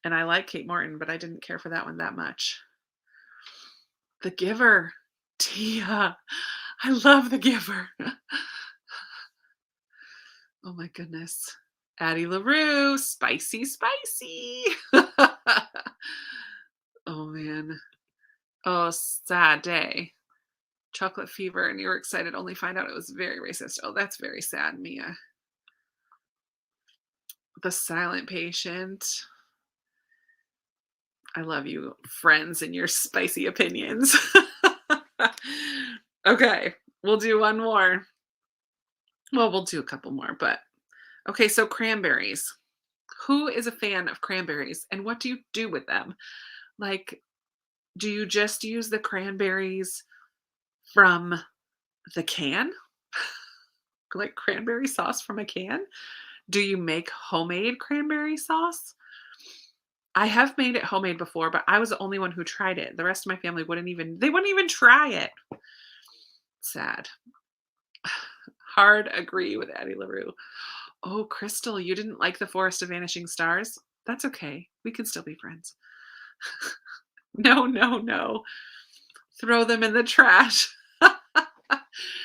And I like Kate Morton, but I didn't care for that one that much. The Giver. Tia. I love The Giver. Oh my goodness. Addie LaRue. Spicy, spicy. Oh man. Oh, sad day. Chocolate Fever, and you were excited only find out it was very racist. Oh, that's very sad, Mia. The Silent Patient. I love you, friends, and your spicy opinions. Okay, we'll do one more. Well, we'll do a couple more, but Okay, so cranberries. Who is a fan of cranberries and what do you do with them? Like, do you just use the cranberries from the can? Like cranberry sauce from a can? Do you make homemade cranberry sauce? I have made it homemade before, but I was the only one who tried it. The rest of my family wouldn't even try it. Sad. Hard agree with Addie LaRue. Oh, Crystal, you didn't like the Forest of Vanishing Stars? That's okay. We can still be friends. No, no, no. Throw them in the trash.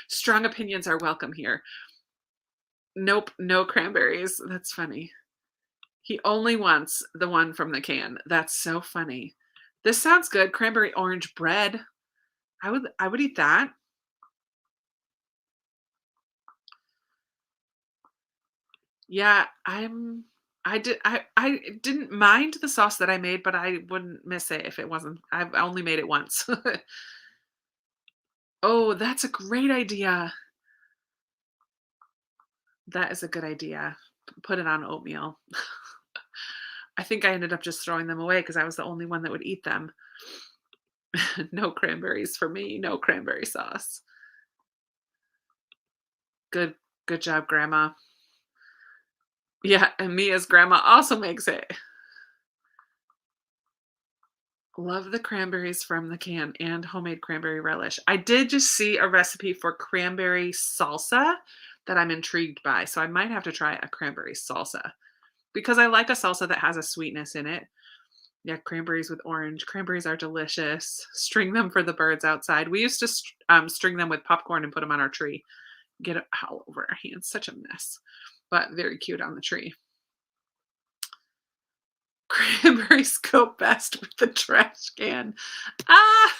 Strong opinions are welcome here. Nope, no cranberries. That's funny. He only wants the one from the can. That's so funny. This sounds good. Cranberry orange bread. I would eat that. Yeah, I didn't mind the sauce that I made, but I wouldn't miss it if it wasn't. I've only made it once. Oh, that's a great idea. That is a good idea. Put it on oatmeal. I think I ended up just throwing them away because I was the only one that would eat them. No cranberries for me, no cranberry sauce. Good job, grandma. Yeah, and Mia's grandma also makes it. Love the cranberries from the can and homemade cranberry relish. I did just see a recipe for cranberry salsa that I'm intrigued by, so I might have to try a cranberry salsa because I like a salsa that has a sweetness in it. Yeah, cranberries with orange. Cranberries are delicious. String them for the birds outside. We used to string them with popcorn and put them on our tree. Get it all over our hands. Such a mess, but very cute on the tree. Cranberries go best with the trash can. Ah!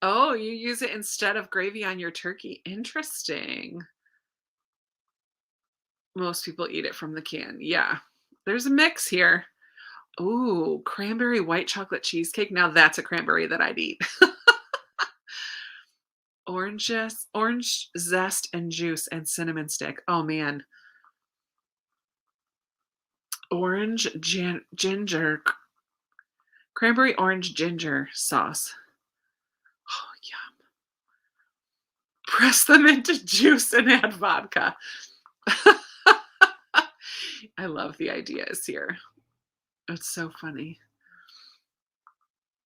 Oh, you use it instead of gravy on your turkey. Interesting. Most people eat it from the can. Yeah. There's a mix here. Ooh, cranberry white chocolate cheesecake. Now that's a cranberry that I'd eat. Orange zest and juice and cinnamon stick. Oh man. Ginger. Cranberry orange ginger sauce. Oh, yum. Press them into juice and add vodka. I love the ideas here. It's so funny.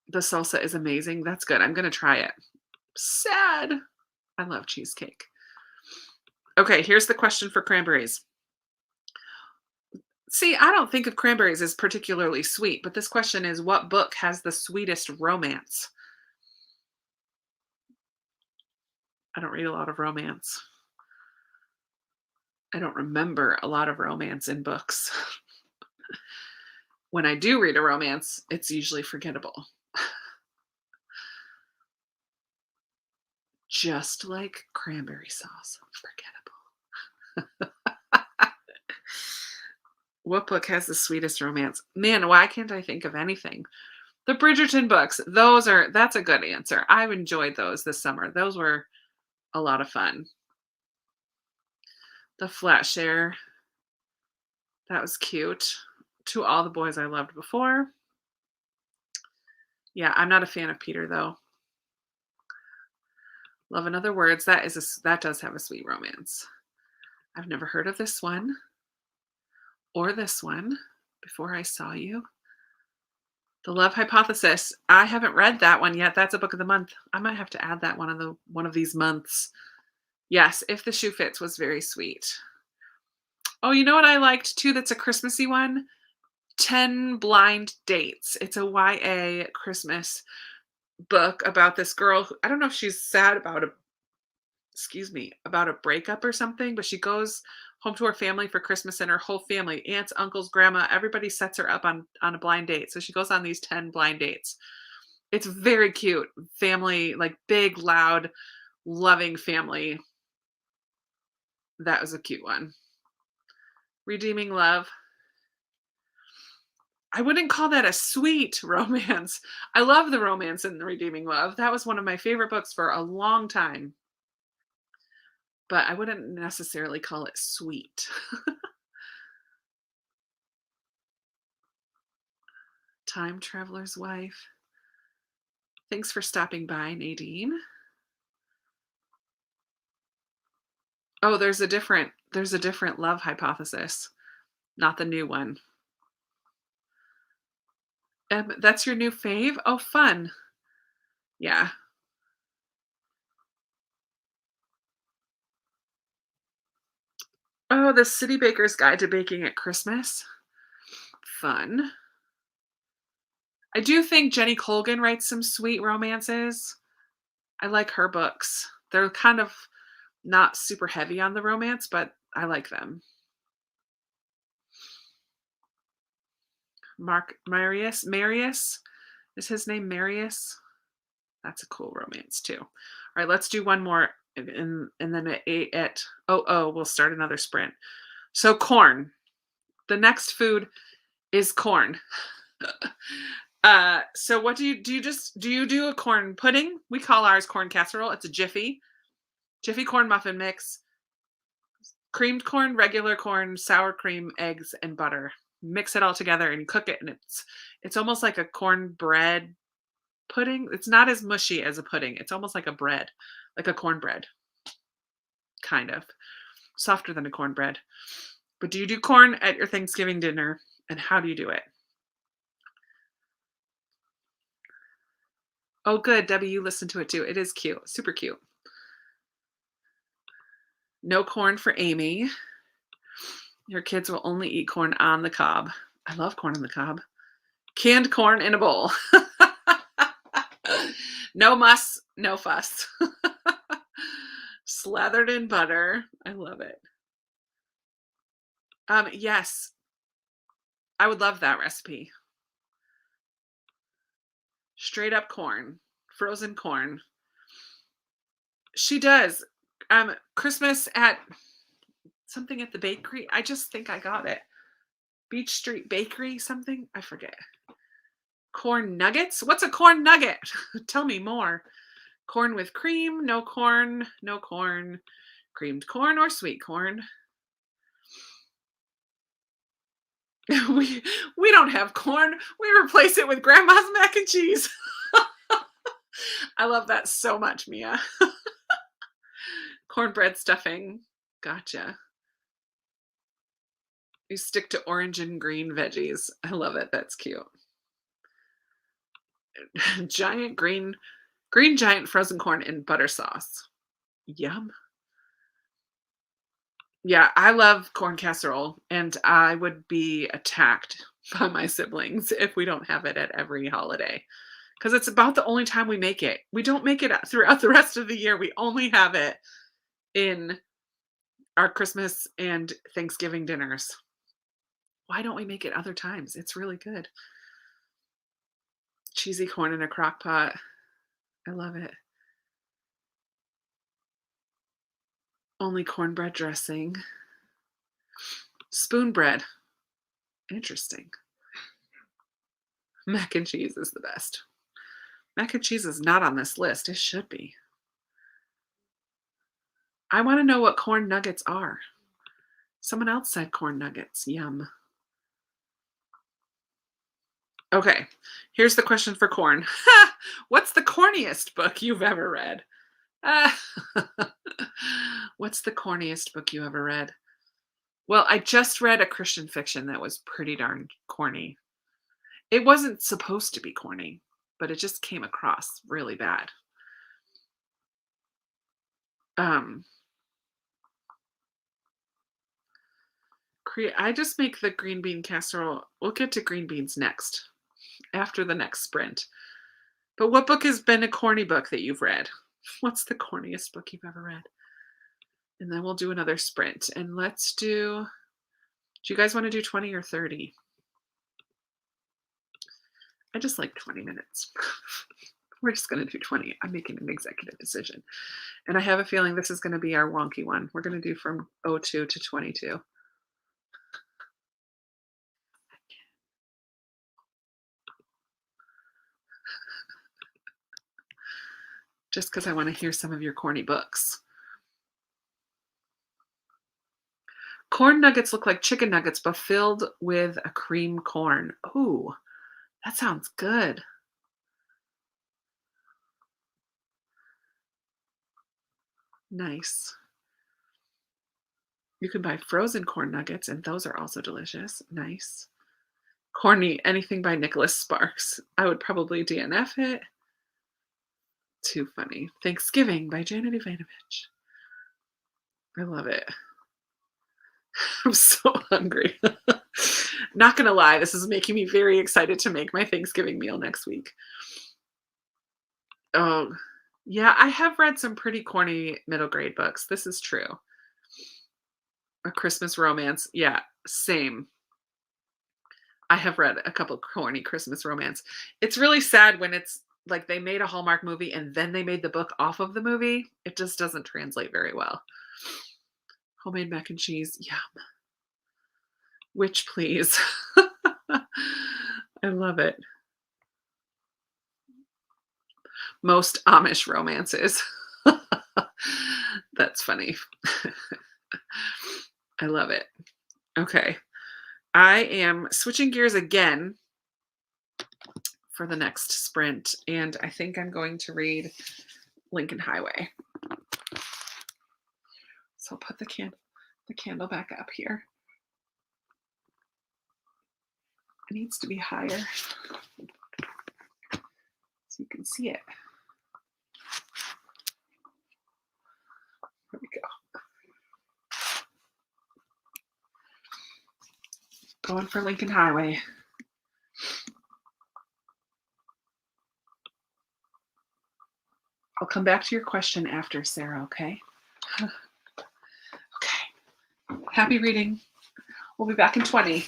The salsa is amazing. That's good. I'm going to try it. Sad. I love cheesecake. Okay, here's the question for cranberries. See, I don't think of cranberries as particularly sweet, but this question is what book has the sweetest romance? I don't read a lot of romance. I don't remember a lot of romance in books. When I do read a romance, it's usually forgettable. Just like cranberry sauce, forgettable. What book has the sweetest romance? Man, why can't I think of anything? The Bridgerton books. That's a good answer. I've enjoyed those this summer. Those were a lot of fun. The flat share. That was cute. To all the boys I loved before. Yeah, I'm not a fan of Peter though. Love in Other Words. That does have a sweet romance. I've never heard of this one or this one. Before I Saw You. The Love Hypothesis. I haven't read that one yet. That's a book of the month. I might have to add that one of these months. Yes, If the Shoe Fits was very sweet. Oh, you know what I liked too that's a Christmassy one? 10 Blind Dates. It's a YA Christmas book about this girl I don't know if she's sad about a breakup or something, but she goes home to her family for Christmas and her whole family, aunts, uncles, grandma, everybody sets her up on a blind date. So she goes on these 10 blind dates. It's very cute. Family, like big, loud, loving family. That was a cute one. Redeeming Love. I wouldn't call that a sweet romance. I love the romance in Redeeming Love. That was one of my favorite books for a long time. but I wouldn't necessarily call it sweet. Time Traveler's Wife. Thanks for stopping by, Nadine. Oh, there's a different love hypothesis, not the new one. That's your new fave? Oh, fun. Yeah. Oh, the City Baker's Guide to Baking at Christmas. Fun. I do think Jenny Colgan writes some sweet romances. I like her books. They're kind of not super heavy on the romance, but I like them. Mark Marius is his name. Marius. That's a cool romance too. All right, let's do one more, and then we'll start another sprint. So corn. The next food is corn. So what do you do? You do a corn pudding? We call ours corn casserole. It's a jiffy corn muffin mix, creamed corn, regular corn, sour cream, eggs, and butter. Mix it all together and cook it, and it's almost like a cornbread pudding. It's not as mushy as a pudding. It's almost like a bread, like a cornbread, kind of softer than a cornbread. But do you do corn at your Thanksgiving dinner, and how do you do it? Oh, good, Debbie, you listen to it too. It is cute, super cute. No corn for Amy. Your kids will only eat corn on the cob. I love corn on the cob. Canned corn in a bowl. No muss, no fuss. Slathered in butter. I love it. Yes, I would love that recipe. Straight up corn, frozen corn. She does. Christmas at something at the bakery. I just think I got it. Beach Street Bakery, something. I forget. Corn nuggets? What's a corn nugget? Tell me more. Corn with cream, no corn, no corn. Creamed corn or sweet corn? we don't have corn. We replace it with grandma's mac and cheese. I love that so much, Mia. Cornbread stuffing. Gotcha. You stick to orange and green veggies. I love it. That's cute. Giant green giant frozen corn in butter sauce. Yum. Yeah, I love corn casserole, and I would be attacked by my siblings if we don't have it at every holiday, because it's about the only time we make it. We don't make it throughout the rest of the year. We only have it in our Christmas and Thanksgiving dinners. Why don't we make it other times? It's really good. Cheesy corn in a crock pot. I love it. Only cornbread dressing. Spoon bread. Interesting. Mac and cheese is the best. Mac and cheese is not on this list. It should be. I want to know what corn nuggets are. Someone else said corn nuggets. Yum. Okay, here's the question for corn. What's the corniest book you've ever read? What's the corniest book you ever read? Well, I just read a Christian fiction that was pretty darn corny. It wasn't supposed to be corny, but it just came across really bad. I just make the green bean casserole. We'll get to green beans next, after the next sprint. But what book has been a corny book that you've read? What's the corniest book you've ever read? And then we'll do another sprint. And let's do you guys want to do 20 or 30? I just like 20 minutes. We're just going to do 20. I'm making an executive decision. And I have a feeling this is going to be our wonky one. We're going to do from 02 to 22. Just because I want to hear some of your corny books. Corn nuggets look like chicken nuggets, but filled with a cream corn. Ooh, that sounds good. Nice. You can buy frozen corn nuggets, and those are also delicious. Nice. Corny, anything by Nicholas Sparks. I would probably DNF it. Too funny. Thanksgiving by Janet Ivanovich. I love it. I'm so hungry. Not gonna lie, this is making me very excited to make my Thanksgiving meal next week. Oh, yeah, I have read some pretty corny middle grade books. This is true. A Christmas Romance. Yeah, same. I have read a couple corny Christmas romance. It's really sad when it's like they made a Hallmark movie and then they made the book off of the movie. It just doesn't translate very well. Homemade mac and cheese. Yeah. Which, please. I love it. Most Amish romances. That's funny. I love it. Okay. I am switching gears again for the next sprint, and I think I'm going to read Lincoln Highway. So I'll put the candle back up here. It needs to be higher so you can see it. There we go. Going for Lincoln Highway. I'll come back to your question after, Sarah, okay? Okay. Happy reading. We'll be back in 20.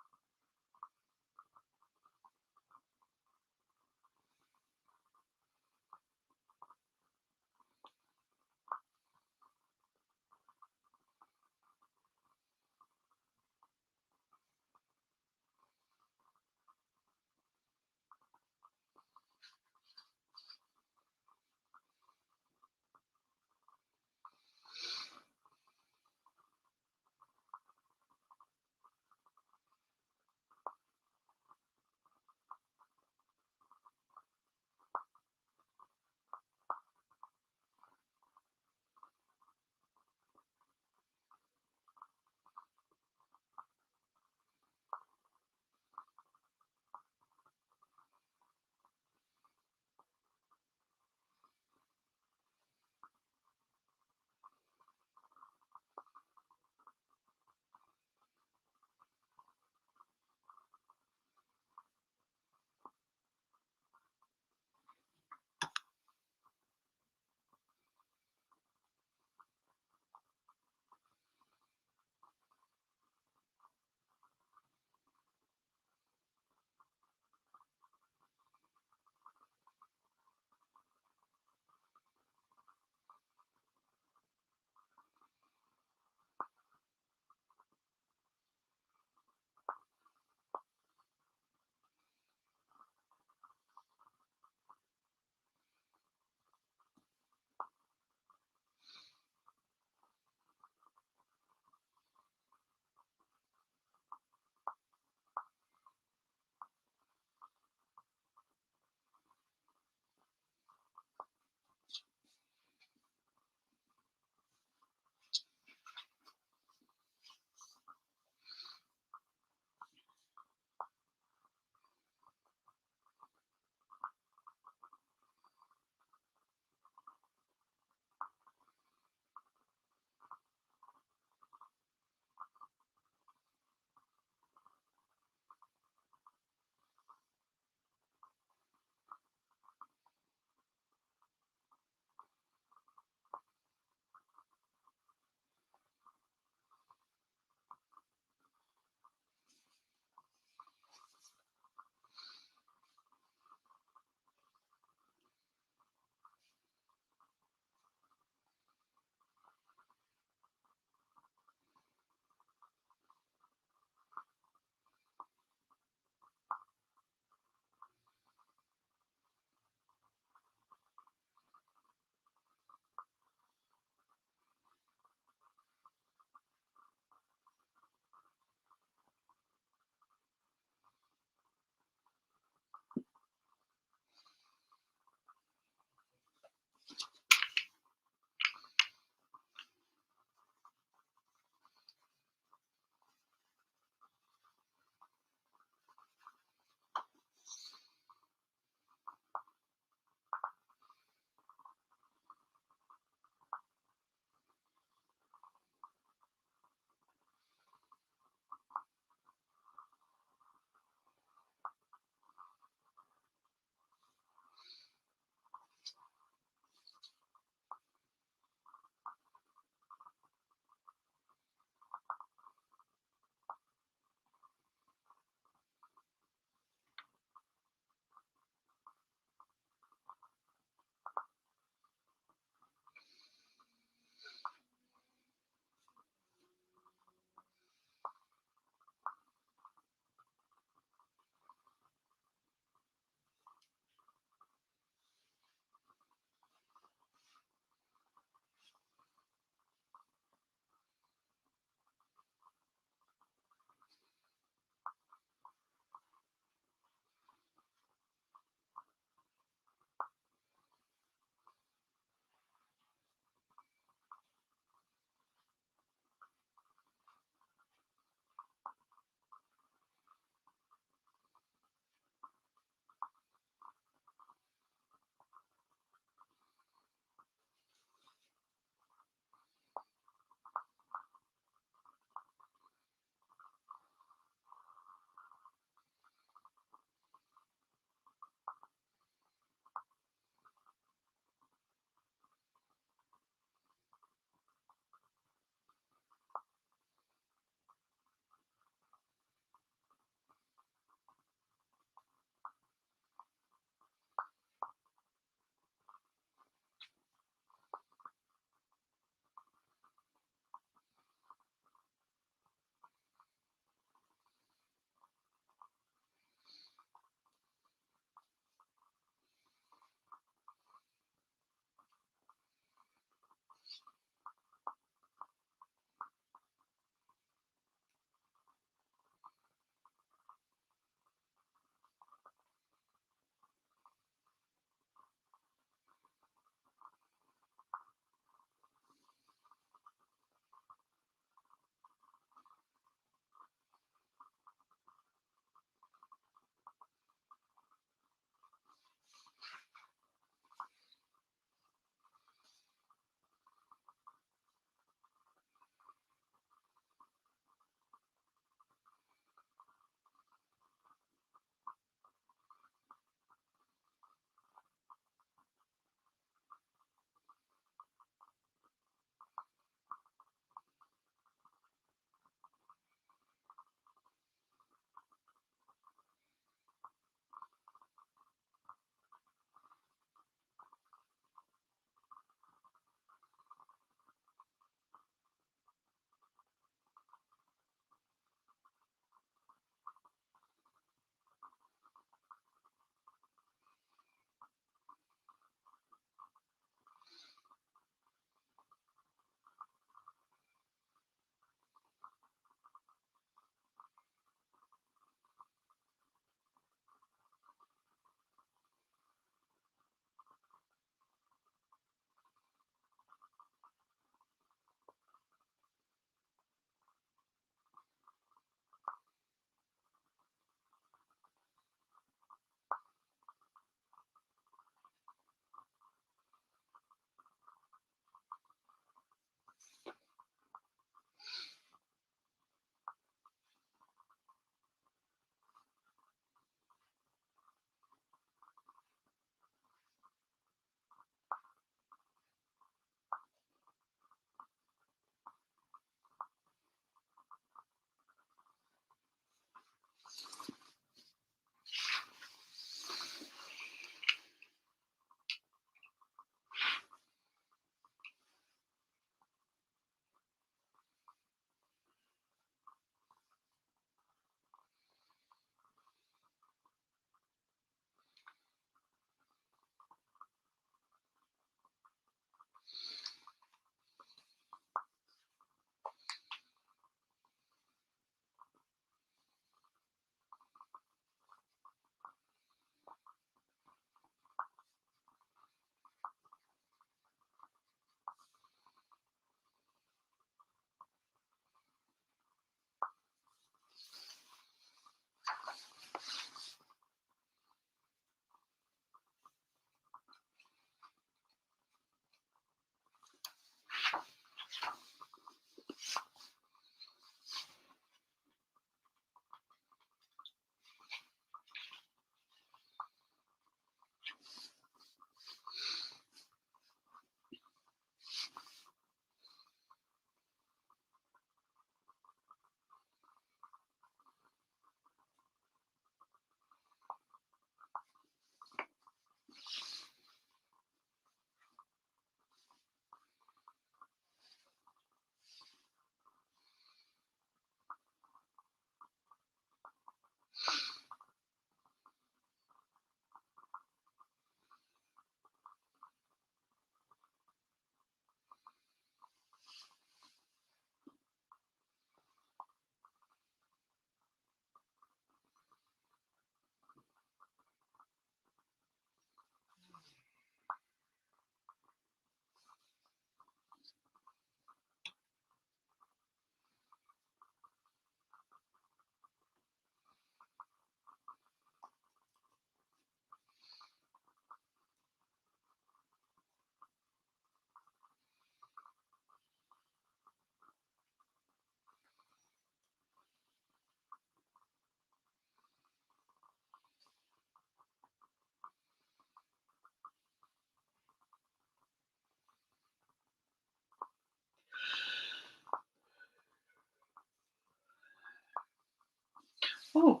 Oh,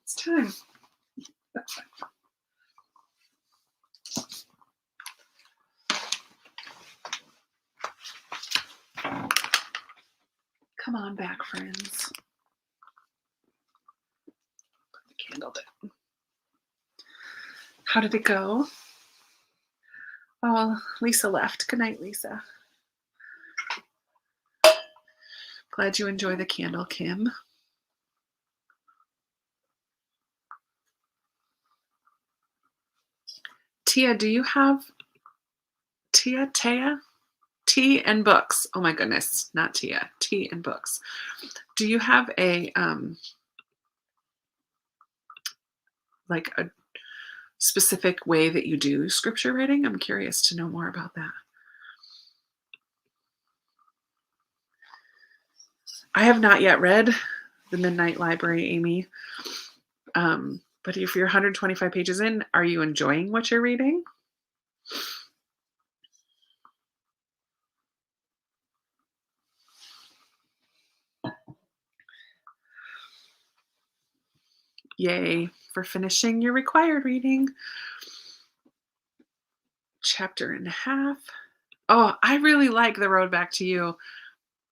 it's time. Come on back, friends. Put the candle down. How did it go? Oh, Lisa left. Good night, Lisa. Glad you enjoy the candle, Kim. Tia, do you have Taya? Tea and books. Oh my goodness, not Tia. Tea and books. Do you have a like a specific way that you do scripture writing? I'm curious to know more about that. I have not yet read The Midnight Library, Amy. But if you're 125 pages in, are you enjoying what you're reading? Yay for finishing your required reading. Chapter and a half. Oh, I really like The Road Back to You,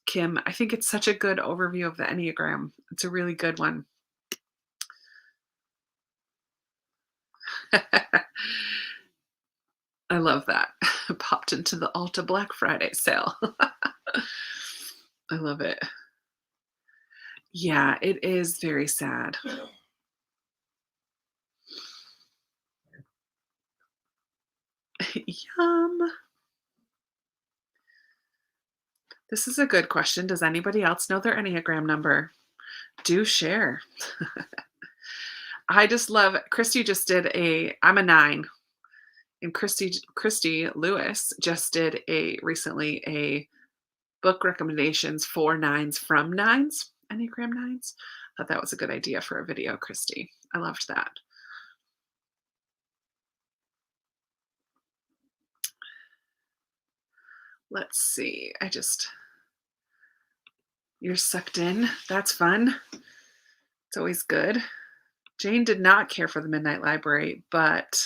Kim. I think it's such a good overview of the Enneagram. It's a really good one. I love that. Popped into the Ulta Black Friday sale. I love it. Yeah, it is very sad. Yum. This is a good question. Does anybody else know their Enneagram number? Do share. I just love, Christy just did I'm a 9. And Christy Lewis just did recently a book recommendations for 9s from 9s, Enneagram 9s. Thought that was a good idea for a video, Christy. I loved that. Let's see. You're sucked in. That's fun. It's always good. Jane did not care for the Midnight Library, but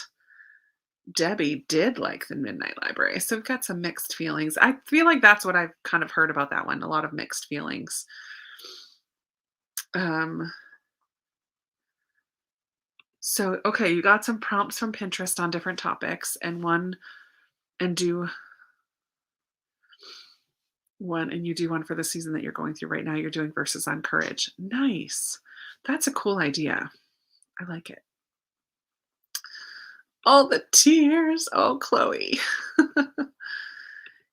Debbie did like the Midnight Library. So we've got some mixed feelings. I feel like that's what I've kind of heard about that one. A lot of mixed feelings. So, okay, you got some prompts from Pinterest on different topics and do one for the season that you're going through right now. You're doing verses on courage. Nice. That's a cool idea. I like it. All the tears. Oh, Chloe.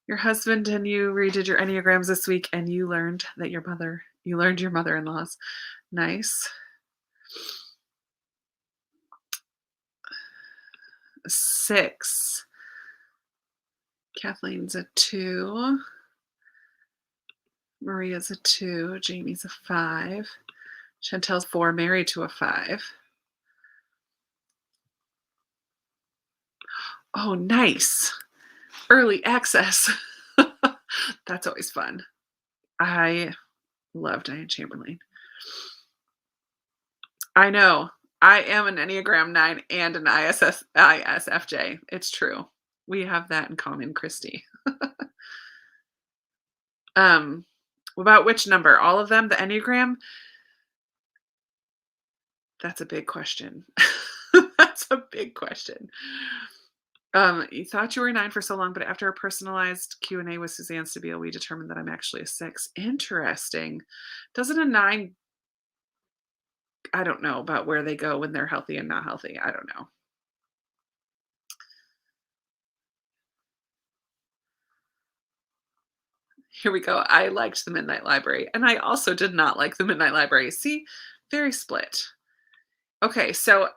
Your husband and you redid your Enneagrams this week and you learned your mother-in-law's. Nice. 6. Kathleen's a 2. Maria's a 2. Jamie's a 5. Chantel's 4, married to a 5. Oh, nice. Early access. That's always fun. I love Diane Chamberlain. I know. I am an Enneagram 9 and an ISFJ. It's true. We have that in common, Christy. About which number? All of them? The Enneagram? That's a big question. That's a big question. You thought you were a 9 for so long, but after a personalized Q&A with Suzanne Stabile, we determined that I'm actually a 6. Interesting. Doesn't a 9, I don't know about where they go when they're healthy and not healthy. I don't know. Here we go. I liked the Midnight Library, and I also did not like the Midnight Library. See, very split. Okay, so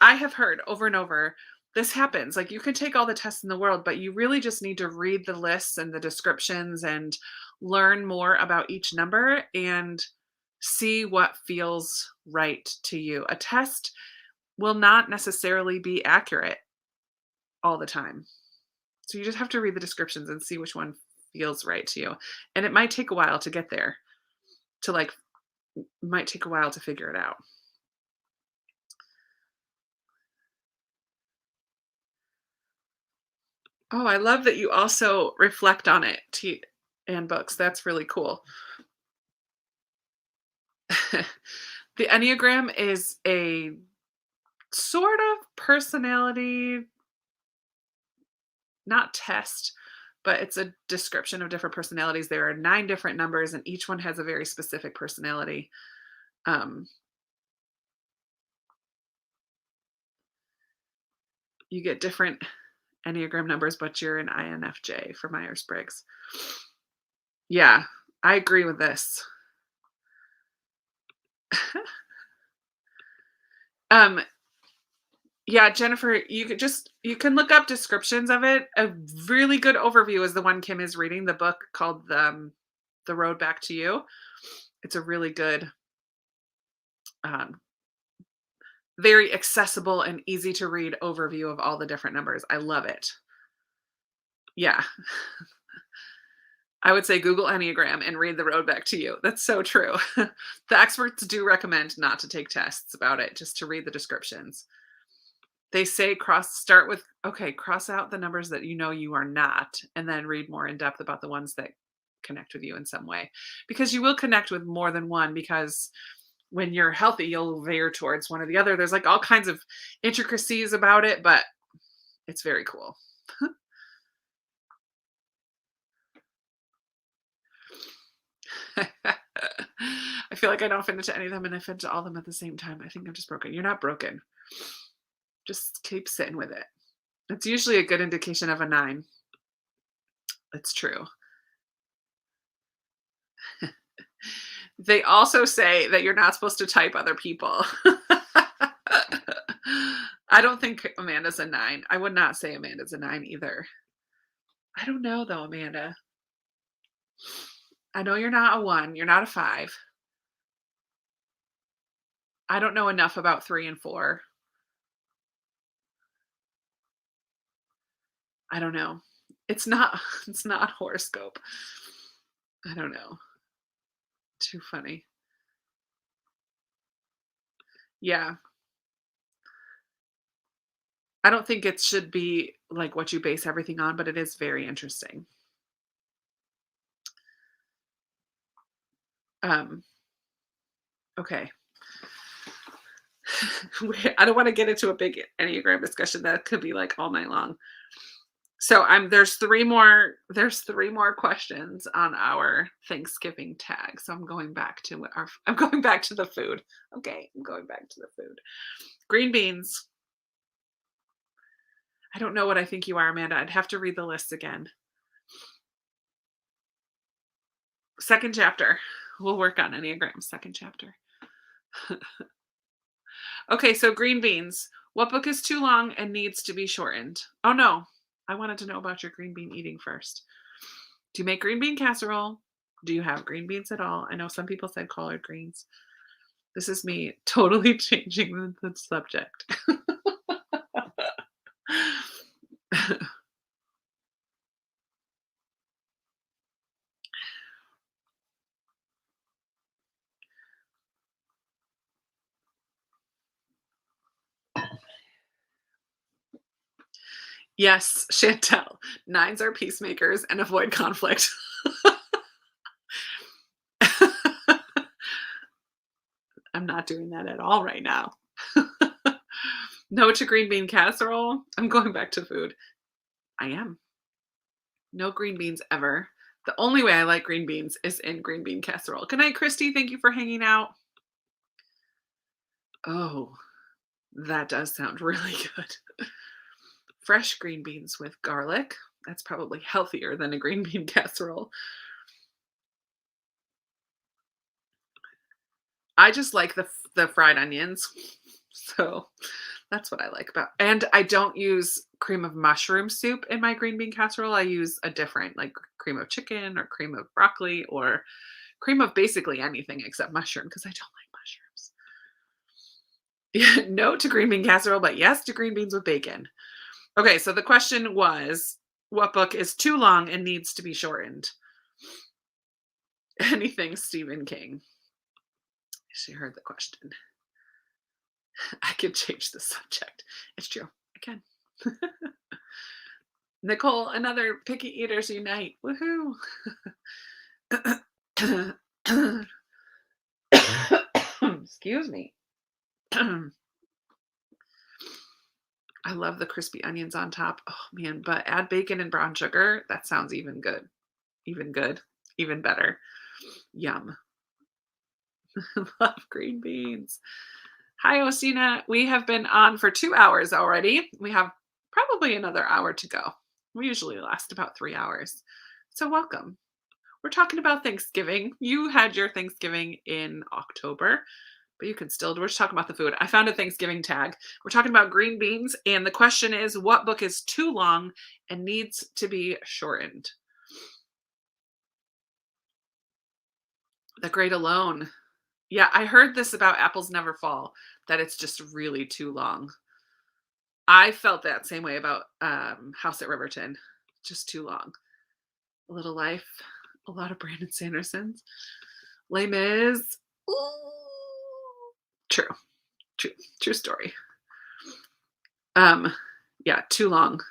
I have heard over and over, this happens. Like, you can take all the tests in the world, but you really just need to read the lists and the descriptions and learn more about each number and see what feels right to you. A test will not necessarily be accurate all the time. So you just have to read the descriptions and see which one feels right to you. And it might take a while to get there, to like It might take a while to figure it out. Oh, I love that you also reflect on it and books. That's really cool. The Enneagram is a sort of personality, not test, but it's a description of different personalities. There are 9 different numbers, and each one has a very specific personality. Um, you get different Enneagram numbers, but you're an INFJ for Myers-Briggs. Yeah, I agree with this. Um, yeah, Jennifer, you can look up descriptions of it. A really good overview is the one Kim is reading, the book called The Road Back to You. It's a really good, um, very accessible and easy to read overview of all the different numbers. I love it. Yeah. I would say Google Enneagram and read The Road Back to You. That's so true. The experts do recommend not to take tests about it, just to read the descriptions. They say cross out the numbers that you know you are not, and then read more in depth about the ones that connect with you in some way. Because you will connect with more than one, because when you're healthy, you'll veer towards one or the other. There's like all kinds of intricacies about it, but it's very cool. I feel like I don't fit into any of them, and I fit into all of them at the same time. I think I'm just broken. You're not broken. Just keep sitting with it. It's usually a good indication of a 9. It's true. They also say that you're not supposed to type other people. I don't think Amanda's a 9. I would not say Amanda's a 9 either. I don't know though, Amanda. I know you're not a 1. You're not a 5. I don't know enough about 3 and 4. I don't know. It's not it's not horoscope. I don't know. Too funny. Yeah. I don't think it should be like what you base everything on, but it is very interesting. Um, okay. I don't want to get into a big Enneagram discussion that could be like all night long. So there's 3 more questions on our Thanksgiving tag. So I'm going back to the food. Okay, I'm going back to the food. Green beans. I don't know what I think you are, Amanda. I'd have to read the list again. Second chapter. We'll work on Enneagram, second chapter. Okay, so green beans. What book is too long and needs to be shortened? Oh no, I wanted to know about your green bean eating first. Do you make green bean casserole? Do you have green beans at all? I know some people said collard greens. This is me totally changing the subject. Yes, Chantel. 9s are peacemakers and avoid conflict. I'm not doing that at all right now. No to green bean casserole. I'm going back to food. I am. No green beans ever. The only way I like green beans is in green bean casserole. Good night, Christy. Thank you for hanging out. Oh, that does sound really good. Fresh green beans with garlic. That's probably healthier than a green bean casserole. I just like the fried onions. So that's what I like about. And I don't use cream of mushroom soup in my green bean casserole. I use a different, like cream of chicken or cream of broccoli or cream of basically anything except mushroom, because I don't like mushrooms. No to green bean casserole, but yes to green beans with bacon. Okay, so the question was, what book is too long and needs to be shortened? Anything Stephen King. She heard the question. I can change the subject. It's true. I can. Nicole, another picky eaters unite. Woohoo. Excuse me. I love the crispy onions on top. Oh man, but add bacon and brown sugar. That sounds even good. Even good. Even better. Yum. Love green beans. Hi, Osina. We have been on for 2 hours already. We have probably another hour to go. We usually last about 3 hours. So welcome. We're talking about Thanksgiving. You had your Thanksgiving in October, but you can still, we're just talking about the food. I found a Thanksgiving tag. We're talking about green beans, and the question is, what book is too long and needs to be shortened? The Great Alone. Yeah, I heard this about Apples Never Fall, that it's just really too long. I felt that same way about House at Riverton. Just too long. A Little Life, a lot of Brandon Sandersons. Les Mis. True. True story. Yeah, too long.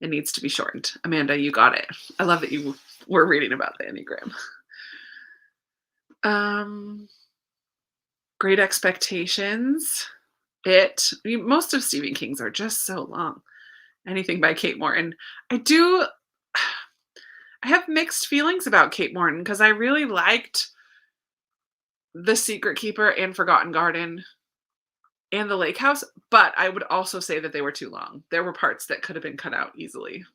It needs to be shortened. Amanda, you got it. I love that you were reading about the Enneagram. Great Expectations. Most of Stephen King's are just so long. Anything by Kate Morton. I have mixed feelings about Kate Morton because I really liked The Secret Keeper and Forgotten Garden and The Lake House, but I would also say that they were too long. There were parts that could have been cut out easily.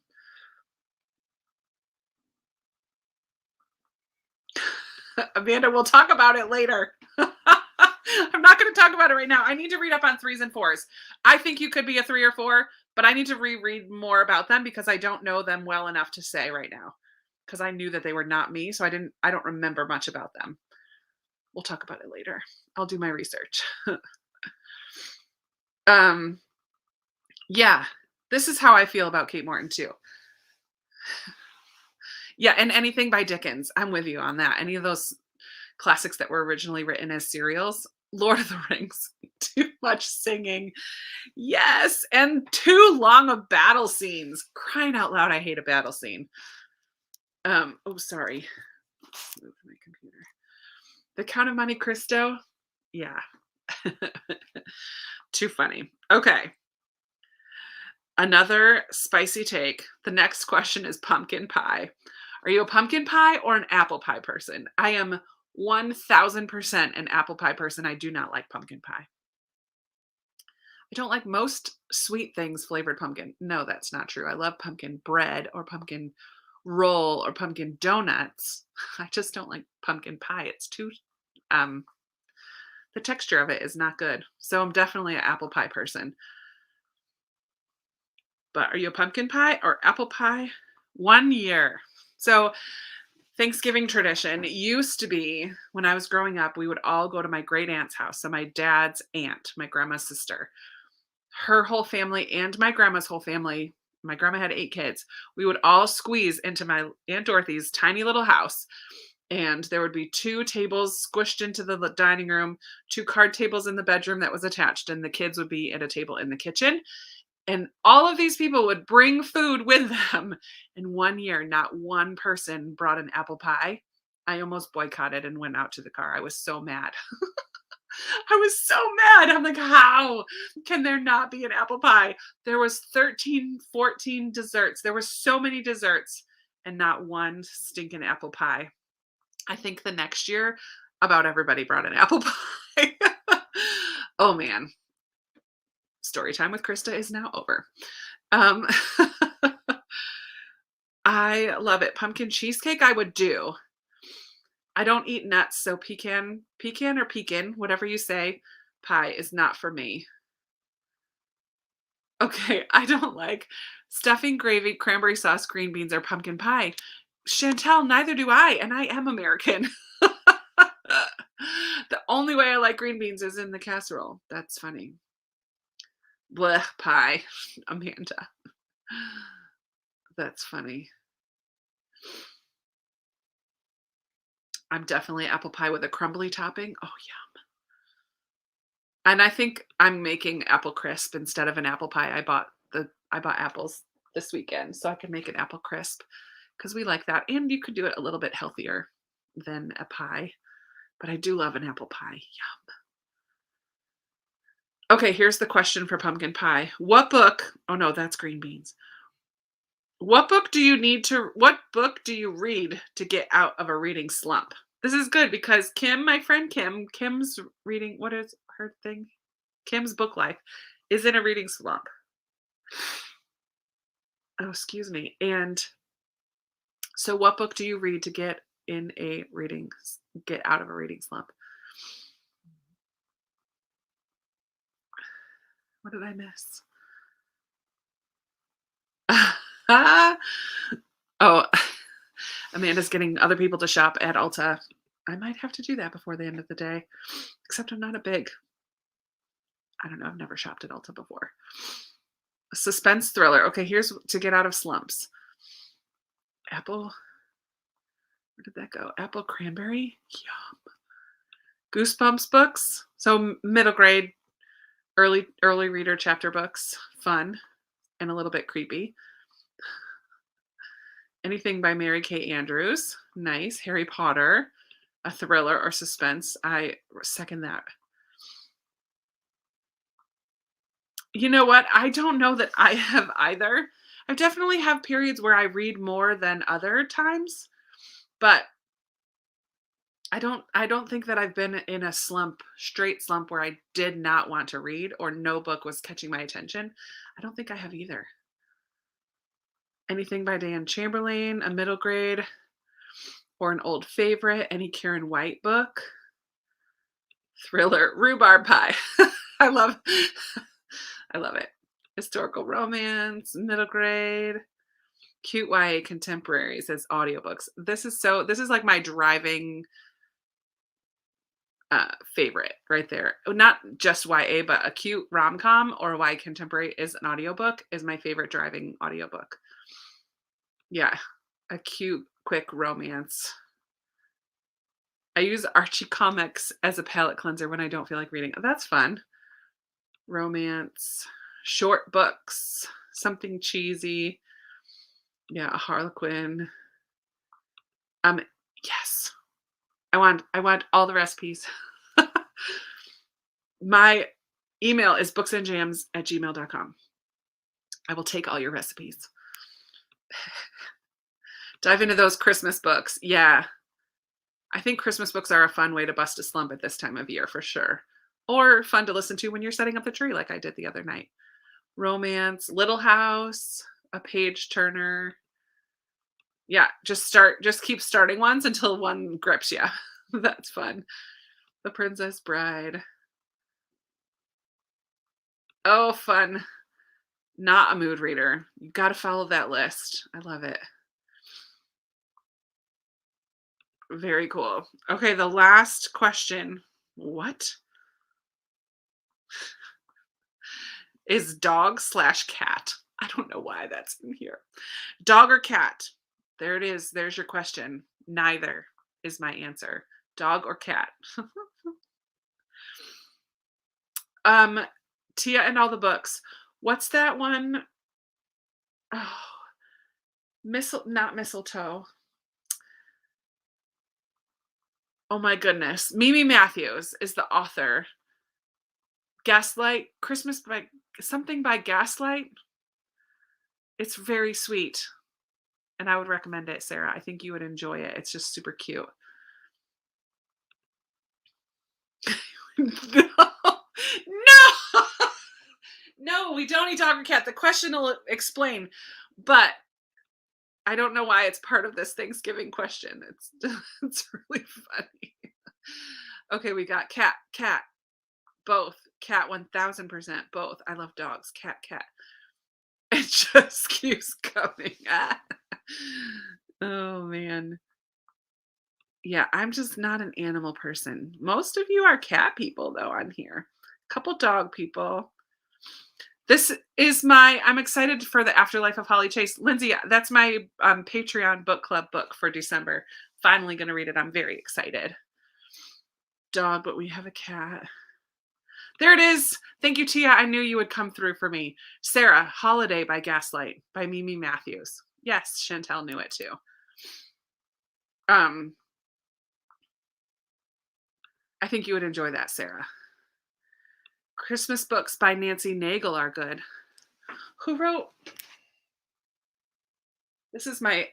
Amanda, we'll talk about it later. I'm not going to talk about it right now. I need to read up on 3s and 4s. I think you could be a 3 or 4, but I need to reread more about them because I don't know them well enough to say right now. Because I knew that they were not me, so I don't remember much about them. We'll talk about it later. I'll do my research. Yeah, this is how I feel about Kate Morton too. Yeah, and anything by Dickens. I'm with you on that. Any of those classics that were originally written as serials. Lord of the Rings. Too much singing. Yes, and too long of battle scenes. Crying out loud, I hate a battle scene. Oh, sorry. Move my computer. The Count of Monte Cristo. Yeah. Too funny. Okay. Another spicy take. The next question is pumpkin pie. Are you a pumpkin pie or an apple pie person? I am 1000% an apple pie person. I do not like pumpkin pie. I don't like most sweet things flavored pumpkin. No, that's not true. I love pumpkin bread or pumpkin roll or pumpkin donuts. I just don't like pumpkin pie. It's too, the texture of it is not good. So I'm definitely an apple pie person. But are you a pumpkin pie or apple pie? 1 year. So Thanksgiving tradition used to be when I was growing up, we would all go to my great aunt's house. So my dad's aunt, my grandma's sister, her whole family and my grandma's whole family. My grandma had 8 kids. We would all squeeze into my Aunt Dorothy's tiny little house. And there would be 2 tables squished into the dining room, 2 card tables in the bedroom that was attached, and the kids would be at a table in the kitchen. And all of these people would bring food with them. And 1 year, not one person brought an apple pie. I almost boycotted and went out to the car. I was so mad. I was so mad. I'm like, how can there not be an apple pie? There was 13, 14 desserts. There were so many desserts and not one stinking apple pie. I think the next year, about everybody brought an apple pie. Oh, man. Story time with Krista is now over. I love it. Pumpkin cheesecake I would do. I don't eat nuts, so pecan or pecan, whatever you say, pie is not for me. Okay, I don't like stuffing, gravy, cranberry sauce, green beans, or pumpkin pie. Chantel, neither do I, and I am American. The only way I like green beans is in the casserole. That's funny. Blech, pie. Amanda. That's funny. I'm definitely apple pie with a crumbly topping. Oh, yeah. And I think I'm making apple crisp instead of an apple pie. I bought apples this weekend, so I can make an apple crisp because we like that. And you could do it a little bit healthier than a pie. But I do love an apple pie. Yeah. Okay, here's the question for pumpkin pie. What book? Oh no, that's green beans. What book do you read to get out of a reading slump? This is good because Kim, my friend Kim's reading, what is her thing? Kim's book life is in a reading slump. Oh, excuse me. And so what book do you read to get out of a reading slump? What did I miss? Oh, Amanda's getting other people to shop at Ulta. I might have to do that before the end of the day, except I'm not a big, I don't know, I've never shopped at Ulta before. Suspense thriller. Okay, here's to get out of slumps. Apple, where did that go? Apple cranberry? Yum. Goosebumps books. So middle grade, early reader chapter books. Fun and a little bit creepy. Anything by Mary Kay Andrews. Nice. Harry Potter, a thriller or suspense. I second that. You know what? I don't know that I have either. I definitely have periods where I read more than other times, but I don't think that I've been in a straight slump where I did not want to read or no book was catching my attention. I don't think I have either. Anything by Dan Chamberlain, a middle grade or an old favorite, any Karen White book. Thriller, rhubarb pie. I love it. Historical romance, middle grade, cute YA contemporaries as audiobooks. This is like my driving favorite right there. Not just YA, but a cute rom-com or YA contemporary is an audiobook is my favorite driving audiobook. Yeah, a cute, quick romance. I use Archie comics as a palate cleanser when I don't feel like reading. That's fun. Romance, short books, something cheesy. Yeah, a Harlequin. Yes. I want all the recipes. My email is booksandjams@gmail.com. I will take all your recipes. Dive into those Christmas books. Yeah. I think Christmas books are a fun way to bust a slump at this time of year for sure. Or fun to listen to when you're setting up the tree like I did the other night. Romance, Little House, a page turner. Yeah, just keep starting ones until one grips you. That's fun. The Princess Bride. Oh, fun. Not a mood reader. You got to follow that list. I love it. Very cool. Okay, the last question. What is dog/cat? I don't know why that's in here. Dog or cat? There it is. There's your question. Neither is my answer. Dog or cat? Tia and all the books. What's that one? Oh, not mistletoe. Oh my goodness. Mimi Matthews is the author. Gaslight, Christmas by something by Gaslight. It's very sweet. And I would recommend it, Sarah. I think you would enjoy it. It's just super cute. No. No. No, we don't eat dog or cat. The question will explain. But I don't know why it's part of this Thanksgiving question. It's really funny. Okay, we got cat, both. Cat 1000%, both. I love dogs. Cat. It just keeps coming. Oh man. Yeah, I'm just not an animal person. Most of you are cat people though on here. Couple dog people. I'm excited for the Afterlife of Holly Chase. Lindsay, that's my Patreon book club book for December. finally going to read it. I'm very excited. Dog, but we have a cat. There it is. Thank you, Tia. I knew you would come through for me. Sarah, Holiday by Gaslight by Mimi Matthews. Yes, Chantel knew it too. I think you would enjoy that, Sarah. Christmas books by Nancy Nagel are good. Who wrote? This is my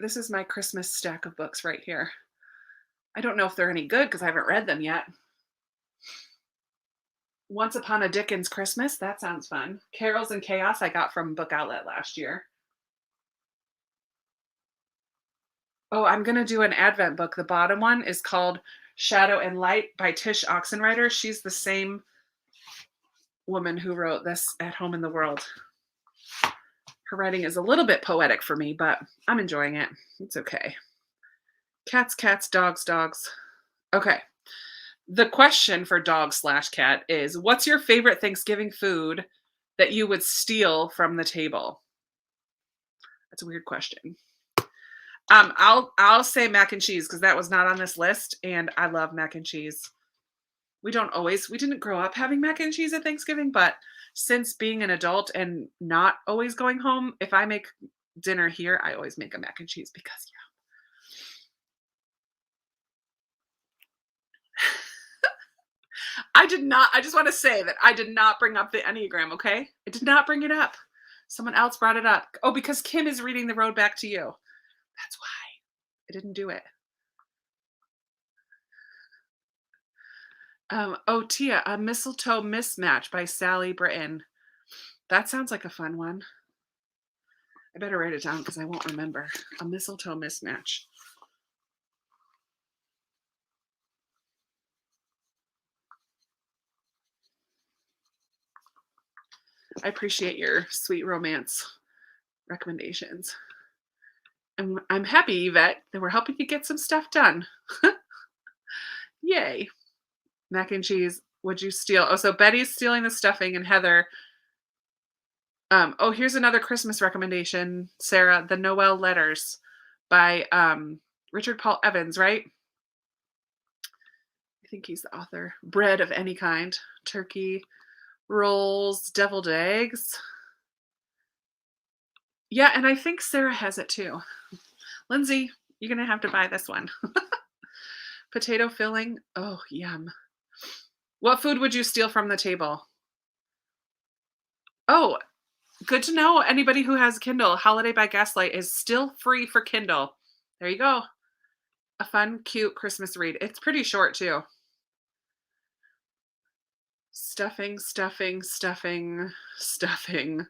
Christmas stack of books right here. I don't know if they're any good because I haven't read them yet. Once Upon a Dickens Christmas. That sounds fun. Carols and Chaos I got from Book Outlet last year. Oh, I'm going to do an Advent book. The bottom one is called Shadow and Light by Tish Oxenreider. She's the same woman who wrote this At Home in the World. Her writing is a little bit poetic for me, but I'm enjoying it. It's okay. Cats, cats, dogs, dogs. Okay. The question for dog/cat is, what's your favorite Thanksgiving food that you would steal from the table? That's a weird question. I'll say mac and cheese because that was not on this list, and I love mac and cheese. We didn't grow up having mac and cheese at Thanksgiving, but since being an adult and not always going home, if I make dinner here, I always make a mac and cheese because I just want to say that I did not bring up the Enneagram, okay? I did not bring it up. Someone else brought it up. Oh, because Kim is reading The Road Back to You. That's why I didn't do it. Tia, A Mistletoe Mismatch by Sally Britton. That sounds like a fun one. I better write it down because I won't remember. A Mistletoe Mismatch. I appreciate your sweet romance recommendations. I'm happy, Yvette, that we're helping you get some stuff done. Yay. Mac and cheese. Would you steal? Oh, so Betty's stealing the stuffing and Heather. Here's another Christmas recommendation, Sarah. The Noel Letters by Richard Paul Evans, right? I think he's the author. Bread of any kind. Turkey, rolls, deviled eggs. Yeah, and I think Sarah has it too. Lindsay, you're going to have to buy this one. Potato filling. Oh, yum. What food would you steal from the table? Oh, good to know. Anybody who has Kindle, Holiday by Gaslight is still free for Kindle. There you go. A fun, cute Christmas read. It's pretty short too. Stuffing, stuffing, stuffing, stuffing.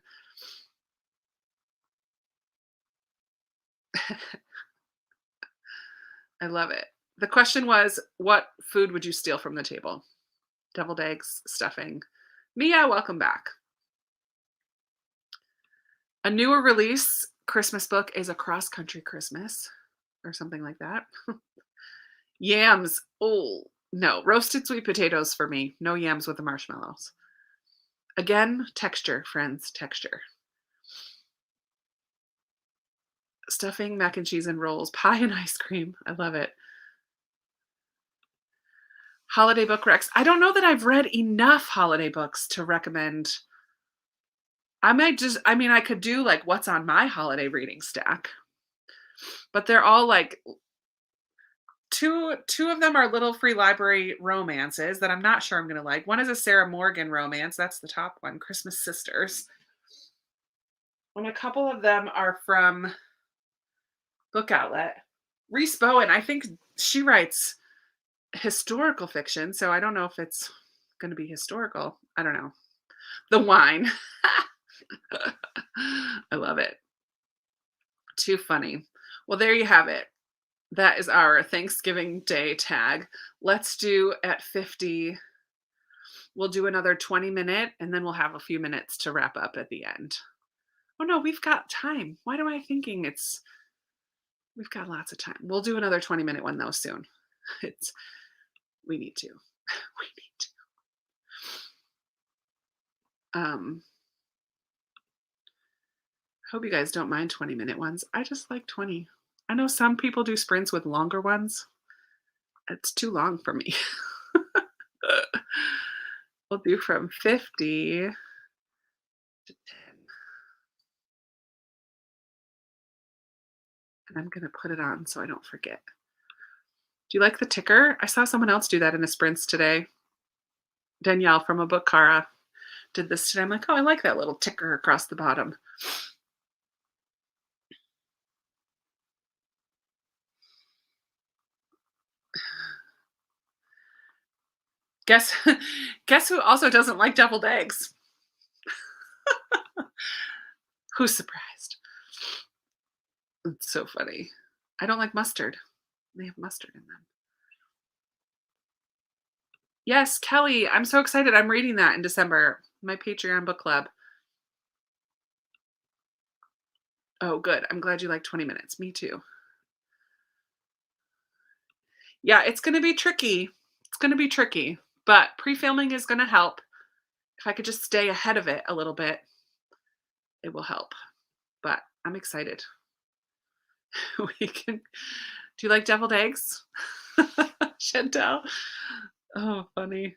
I love it. The question was, what food would you steal from the table? Deviled eggs, stuffing. Mia, welcome back. A newer release Christmas book is A Cross Country Christmas or something like that. Yams. Oh, no. Roasted sweet potatoes for me. No yams with the marshmallows. Again, texture, friends, texture. Stuffing, mac and cheese and rolls, pie and ice cream. I love it. Holiday book recs. I don't know that I've read enough holiday books to recommend. I could do like what's on my holiday reading stack, but they're all like two of them are little free library romances that I'm not sure I'm going to like. One is a Sarah Morgan romance. That's the top one, Christmas Sisters. And a couple of them are from Book Outlet. Reese Bowen, I think she writes historical fiction, so I don't know if it's going to be historical. I don't know. The Wine. I love it. Too funny. Well, there you have it. That is our Thanksgiving Day tag. Let's do at 50. We'll do another 20-minute, and then we'll have a few minutes to wrap up at the end. Oh no, we've got time. Why am I thinking we've got lots of time. We'll do another 20-minute one though soon. We need to. We need to. Hope you guys don't mind 20-minute ones. I just like 20. I know some people do sprints with longer ones. It's too long for me. We'll do from 50 to 10. And I'm gonna put it on so I don't forget. Do you like the ticker? I saw someone else do that in the sprints today. Danielle from a book Cara did this today. I'm like, oh, I like that little ticker across the bottom. Guess guess who also doesn't like deviled eggs? Who's surprised? It's so funny. I don't like mustard. They have mustard in them. Yes, Kelly, I'm so excited. I'm reading that in December. My Patreon book club. Oh, good. I'm glad you like 20 minutes. Me too. Yeah, it's going to be tricky. It's going to be tricky, but pre-filming is going to help. If I could just stay ahead of it a little bit, it will help. But I'm excited. We can. Do you like deviled eggs? Chantel? Oh, funny.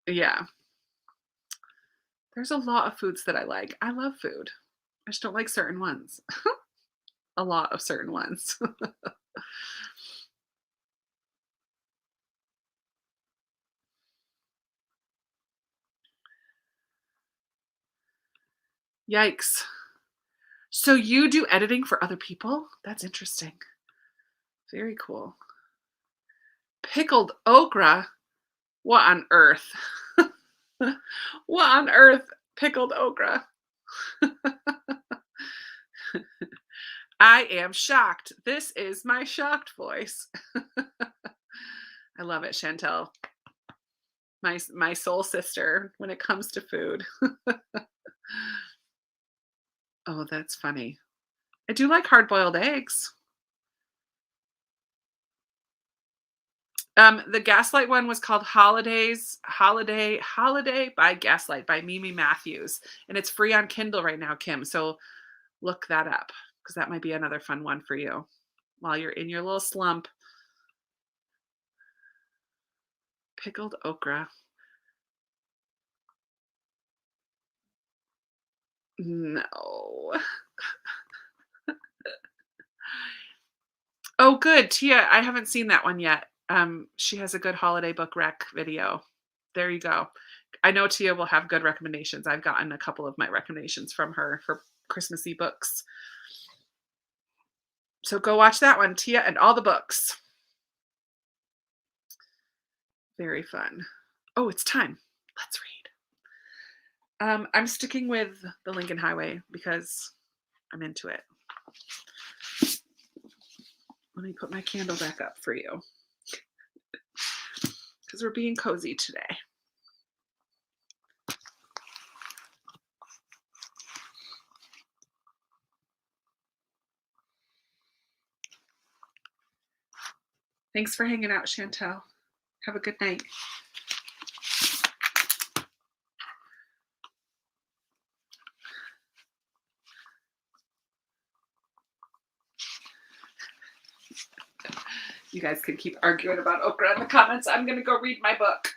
Yeah. There's a lot of foods that I like. I love food. I just don't like certain ones. A lot of certain ones. Yikes. So you do editing for other people? That's interesting. Very cool. Pickled okra? What on earth? What on earth? Pickled okra. I am shocked. This is my shocked voice. I love it, Chantel. My soul sister when it comes to food. Oh, that's funny. I do like hard-boiled eggs. The Gaslight one was called Holiday by Gaslight by Mimi Matthews, and it's free on Kindle right now, Kim. So look that up because that might be another fun one for you while you're in your little slump. Pickled okra. No. Oh, good. Tia, I haven't seen that one yet. She has a good holiday book rec video. There you go. I know Tia will have good recommendations. I've gotten a couple of my recommendations from her for Christmassy books. So go watch that one, Tia, and all the books. Very fun. Oh, it's time. Let's read. I'm sticking with the Lincoln Highway because I'm into it. Let me put my candle back up for you because we're being cozy today. Thanks for hanging out, Chantel. Have a good night. You guys can keep arguing about okra in the comments. I'm going to go read my book.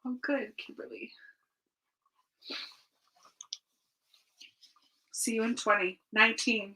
Oh, good, Kimberly. See you in 2019.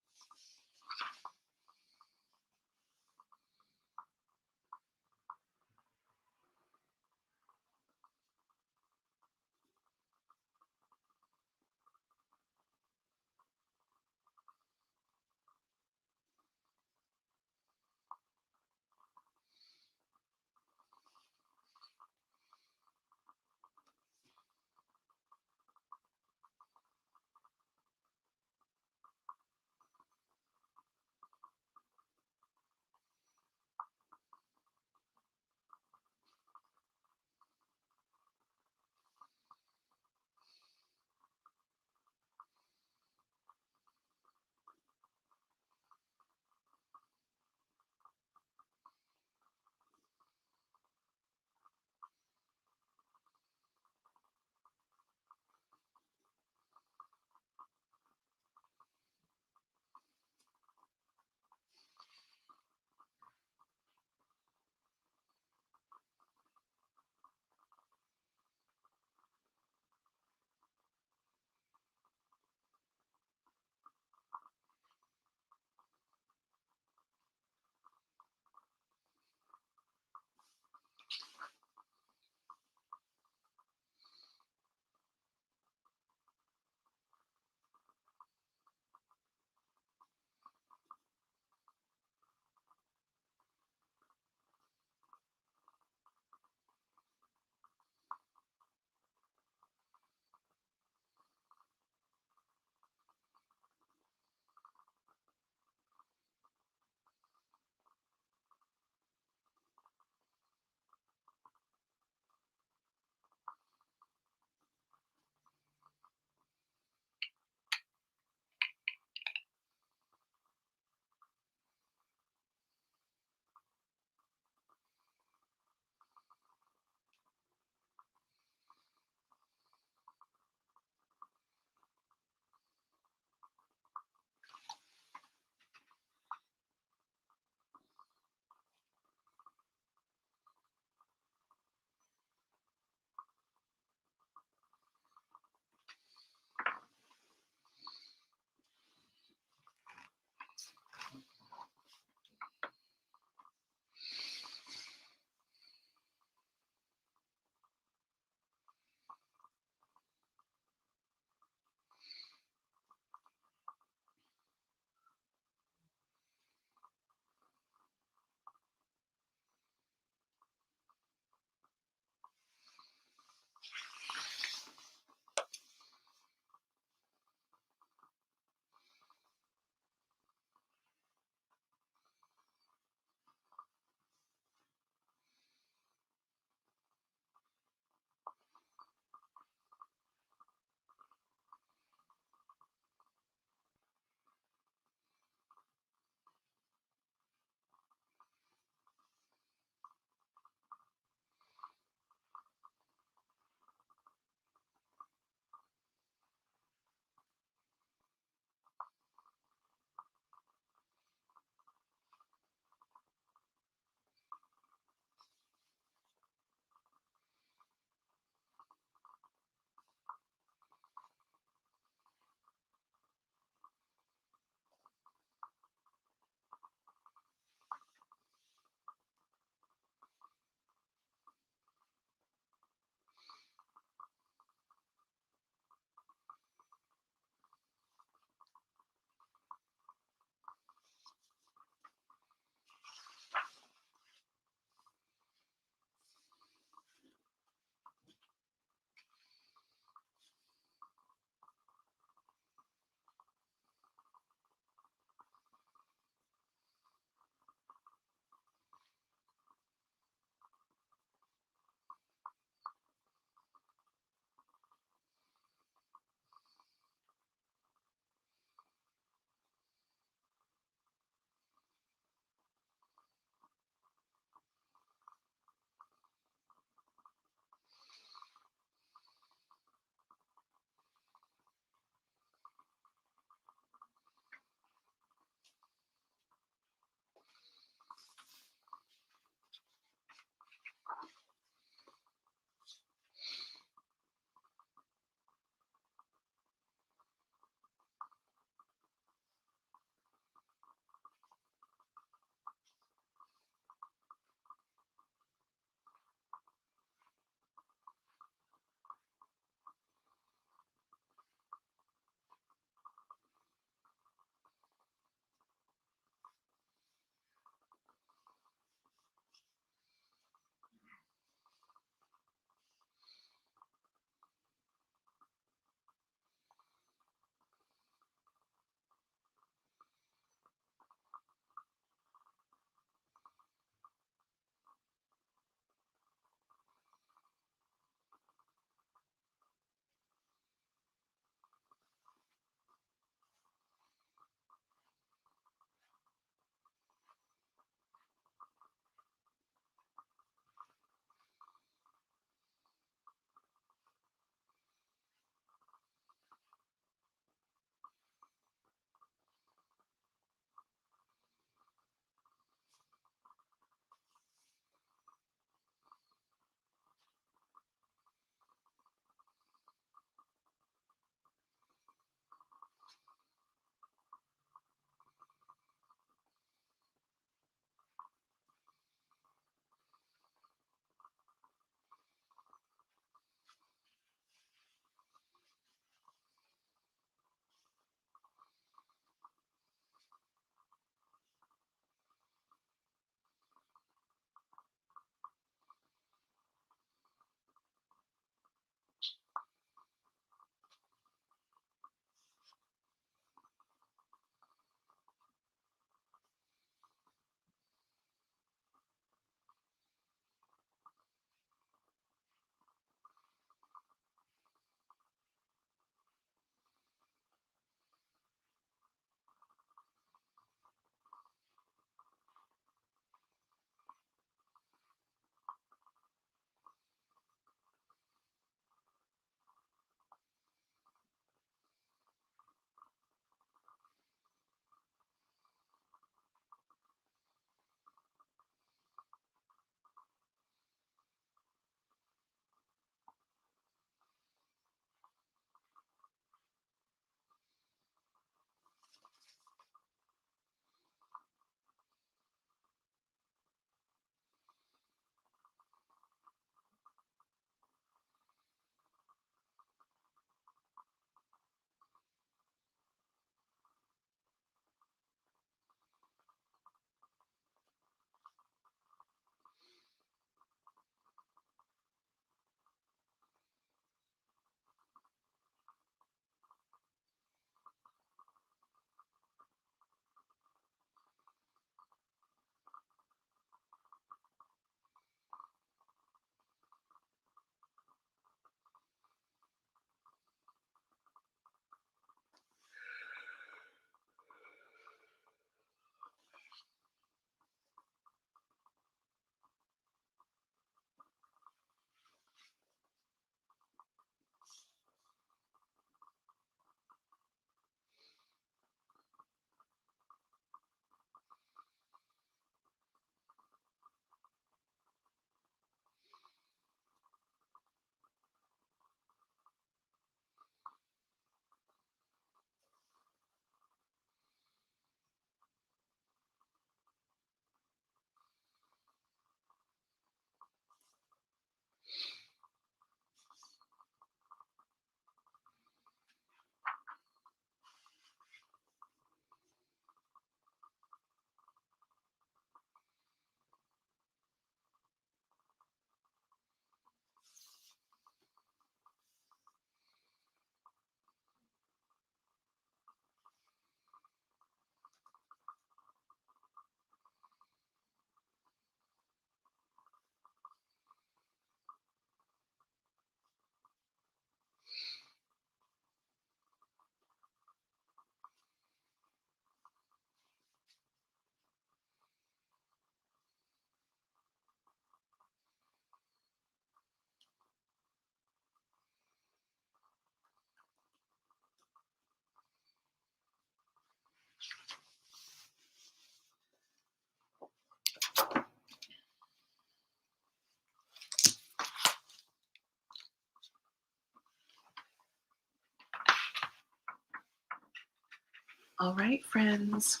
All right, friends.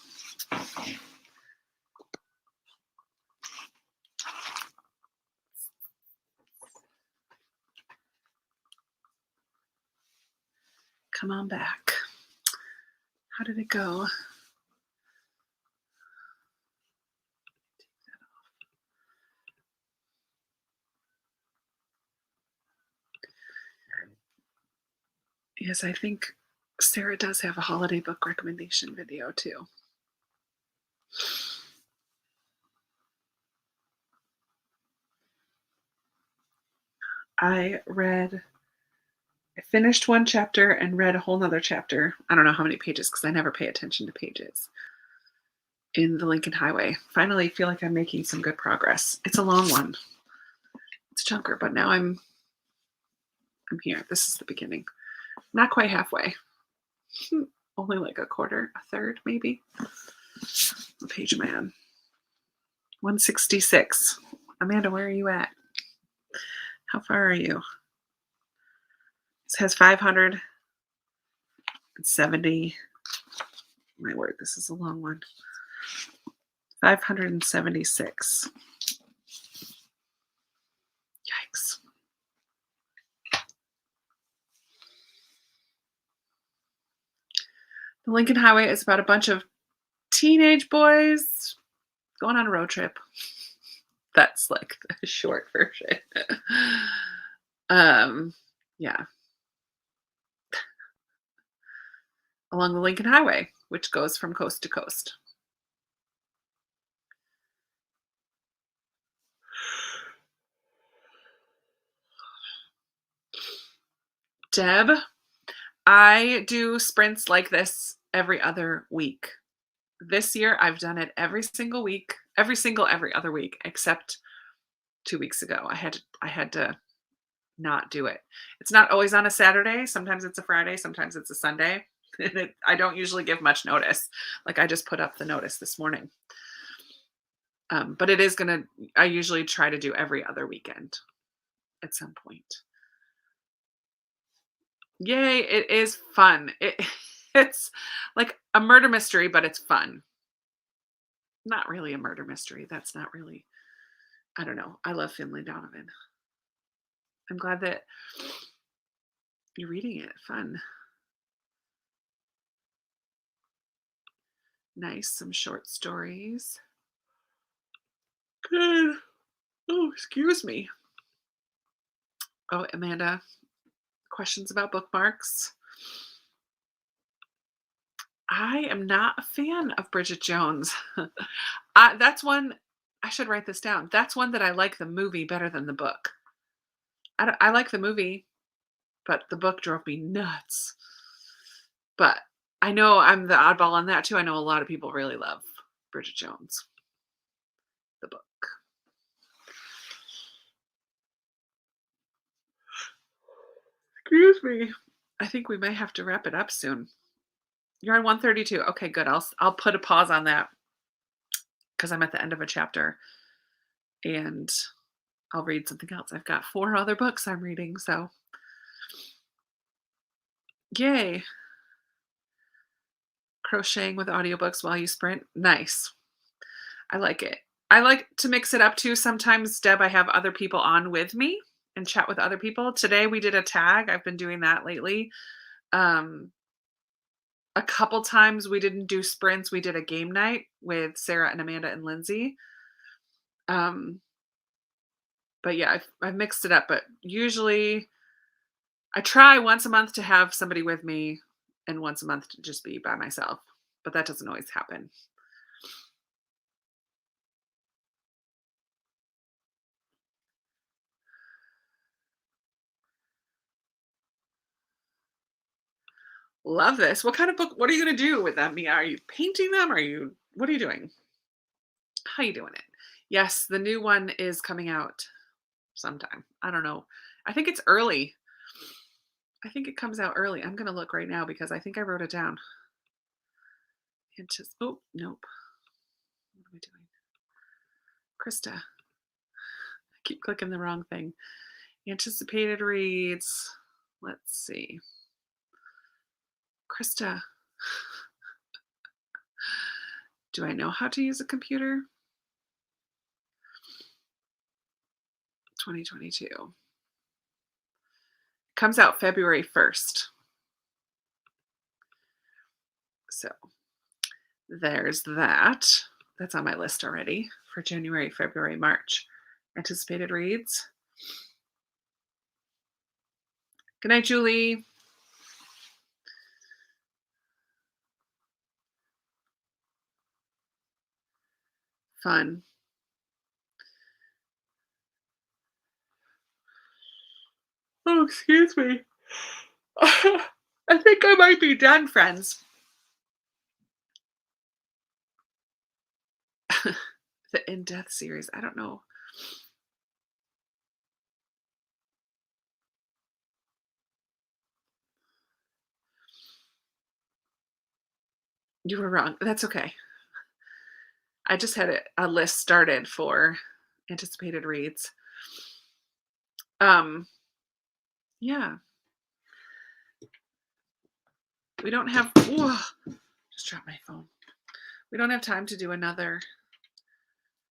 Come on back. How did it go? Yes, I think Sarah does have a holiday book recommendation video too. I finished one chapter and read a whole nother chapter. I don't know how many pages because I never pay attention to pages. In the Lincoln Highway. Finally feel like I'm making some good progress. It's a long one. It's a chunker, but now I'm here. This is the beginning. Not quite halfway. Only like a quarter, a third, maybe. What page am I on? 166. Amanda, where are you at? How far are you? This has 570. My word, this is a long one. 576. Yikes. The Lincoln Highway is about a bunch of teenage boys going on a road trip. That's like the short version. Yeah. Along the Lincoln Highway, which goes from coast to coast. Deb, I do sprints like this every other week. This year, I've done it every single week, every other week, except 2 weeks ago. I had to not do it. It's not always on a Saturday. Sometimes it's a Friday. Sometimes it's a Sunday. I don't usually give much notice. Like I just put up the notice this morning. But it is I usually try to do every other weekend at some point. Yay, it is fun. It's like a murder mystery, but it's fun. Not really a murder mystery. That's not really, I don't know. I love Finlay Donovan. I'm glad that you're reading it. Fun. Nice. Some short stories. Good. Oh, excuse me. Oh, Amanda, questions about bookmarks? I am not a fan of Bridget Jones. That's one, I should write this down. That's one that I like the movie better than the book. I like the movie, but the book drove me nuts. But I know I'm the oddball on that too. I know a lot of people really love Bridget Jones, the book. Excuse me. I think we may have to wrap it up soon. You're on 132. Okay, good. I'll put a pause on that because I'm at the end of a chapter and I'll read something else. I've got 4 other books I'm reading, so yay. Crocheting with audiobooks while you sprint. Nice. I like it. I like to mix it up too. Sometimes, Deb, I have other people on with me and chat with other people. Today we did a tag. I've been doing that lately. A couple times we didn't do sprints. We did a game night with Sarah and Amanda and Lindsay. But yeah, I've mixed it up. But usually I try once a month to have somebody with me and once a month to just be by myself. But that doesn't always happen. Love this. What kind of book? What are you going to do with them? Are you painting them? What are you doing? How are you doing it? Yes, the new one is coming out sometime. I don't know. I think it's early. I think it comes out early. I'm going to look right now because I think I wrote it down. Oh, nope. What am I doing? Krista. I keep clicking the wrong thing. Anticipated reads. Let's see. Krista. Do I know how to use a computer? 2022. Comes out February 1st. So there's that. That's on my list already for January, February, March. Anticipated reads. Good night, Julie. Fun. Oh, excuse me. I think I might be done, friends. The in-depth series. I don't know. You were wrong. That's okay. I just had a list started for anticipated reads. Yeah. We don't have just dropped my phone. We don't have time to do another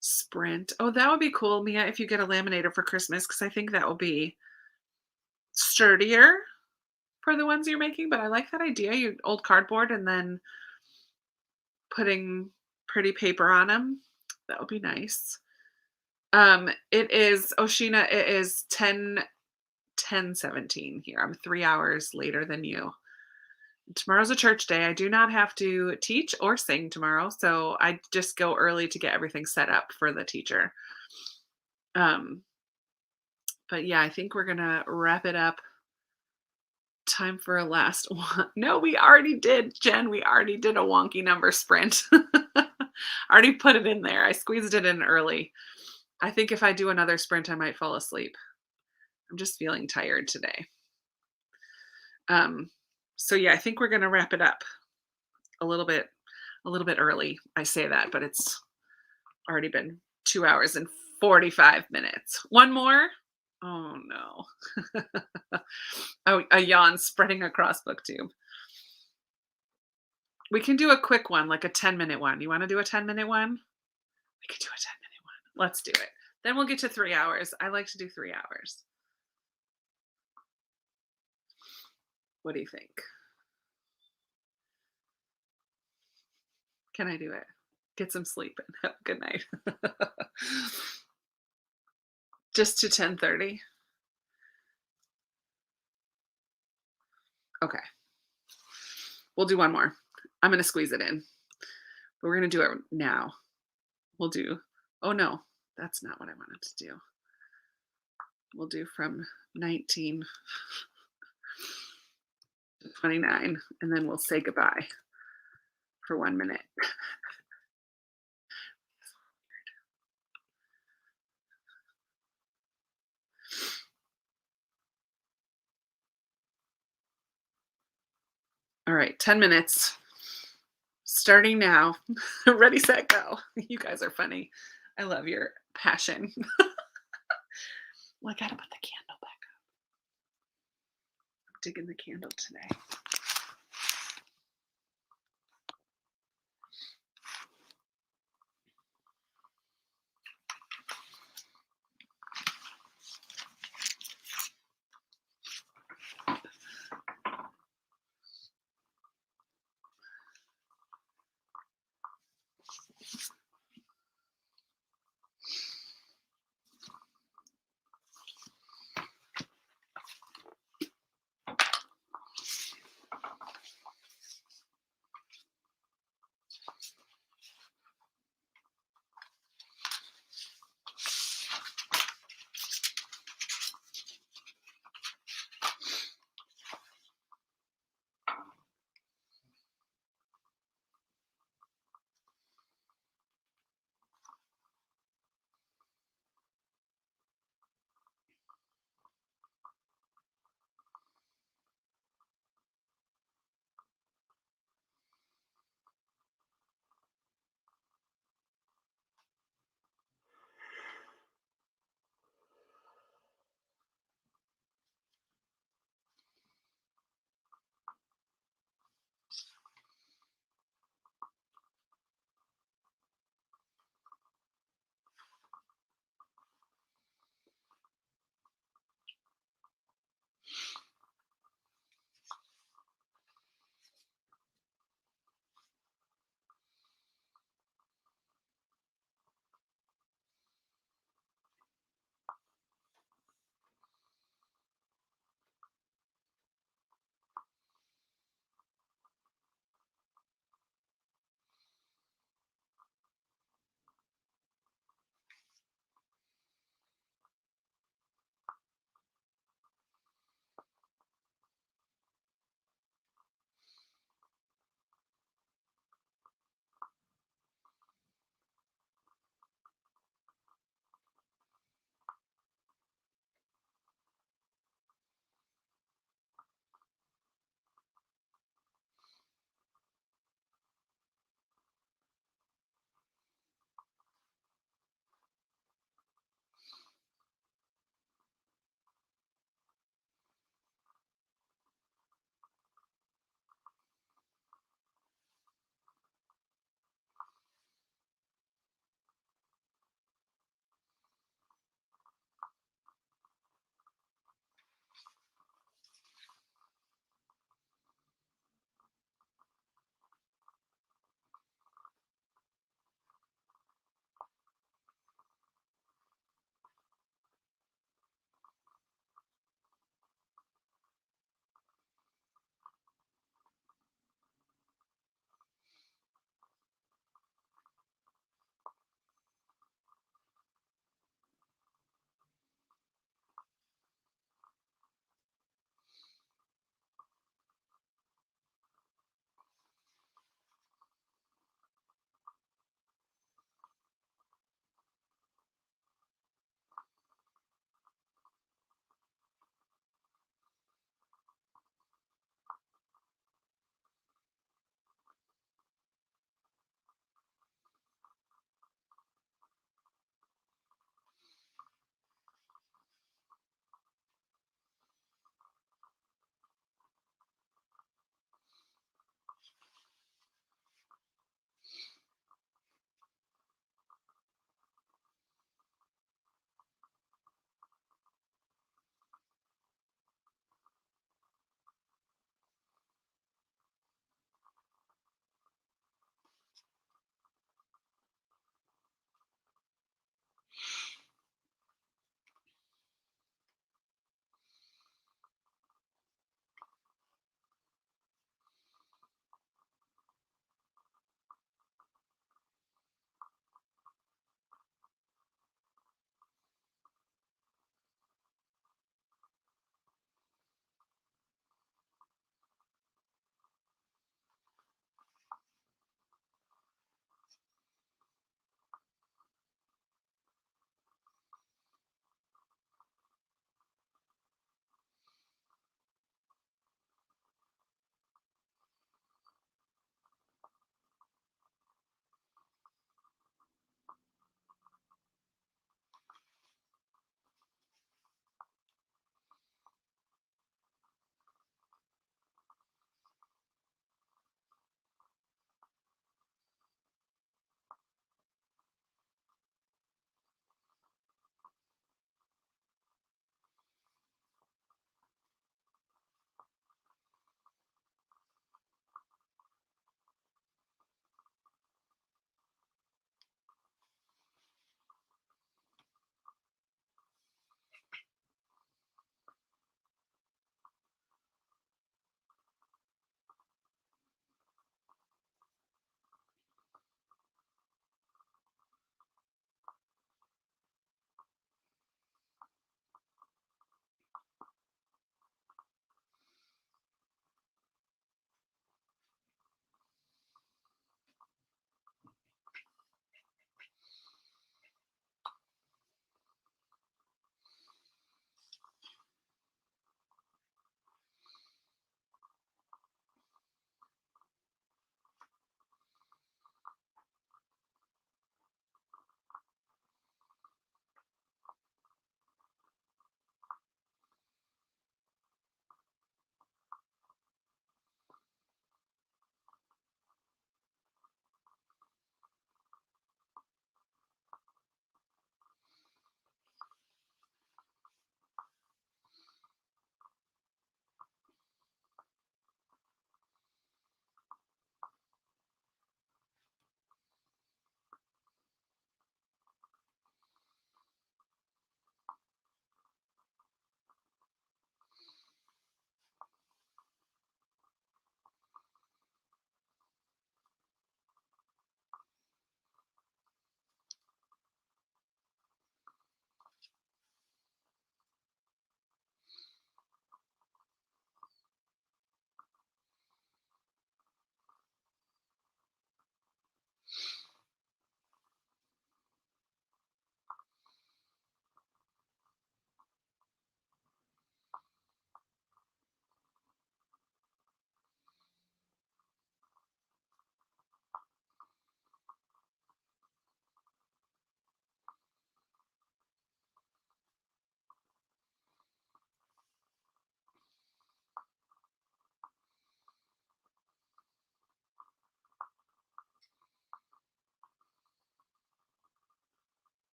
sprint. Oh, that would be cool, Mia, if you get a laminator for Christmas, because I think that will be sturdier for the ones you're making. But I like that idea. You old cardboard and then putting pretty paper on them. That would be nice. It is Oshina, it is 10:17 here. I'm 3 hours later than you. Tomorrow's a church day. I do not have to teach or sing tomorrow, so I just go early to get everything set up for the teacher. But yeah, I think we're gonna wrap it up. Time for a last one. No, we already did, Jen. We already did a wonky number sprint. Already put it in there. I squeezed it in early. I think if I do another sprint, I might fall asleep. I'm just feeling tired today. So yeah, I think we're gonna wrap it up a little bit early. I say that, but it's already been 2 hours and 45 minutes. One more? Oh no. Oh, a yawn spreading across BookTube. We can do a quick one, like a 10-minute one. You want to do a 10-minute one? We could do a 10-minute one. Let's do it. Then we'll get to 3 hours. I like to do 3 hours. What do you think? Can I do it? Get some sleep and have a good night. Just to 10:30? Okay. We'll do one more. I'm going to squeeze it in. But we're going to do it now. We'll do, oh no, that's not what I wanted to do. We'll do from 19 to 29, and then we'll say goodbye for 1 minute. All right, 10 minutes. Starting now. Ready, set, go. You guys are funny. I love your passion. Well, I gotta put the candle back up. I'm digging the candle today.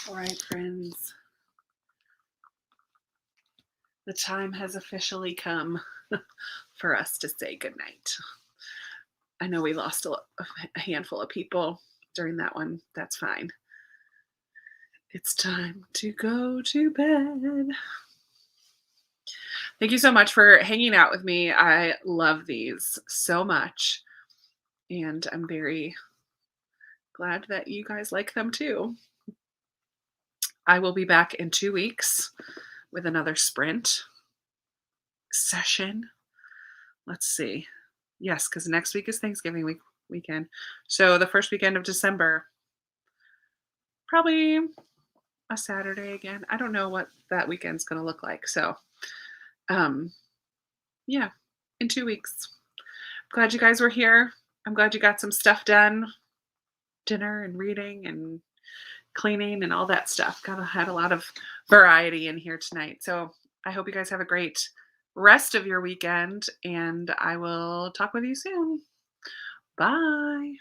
All right, friends. The time has officially come for us to say goodnight. I know we lost a handful of people during that one. That's fine. It's time to go to bed. Thank you so much for hanging out with me. I love these so much. And I'm very glad that you guys like them too. I will be back in 2 weeks with another sprint session. Let's see. Yes, because next week is Thanksgiving weekend. So the first weekend of December, probably a Saturday again. I don't know what that weekend's going to look like. So, yeah, in 2 weeks. Glad you guys were here. I'm glad you got some stuff done. Dinner and reading and cleaning and all that stuff. Had a lot of variety in here tonight. So I hope you guys have a great rest of your weekend, and I will talk with you soon. Bye.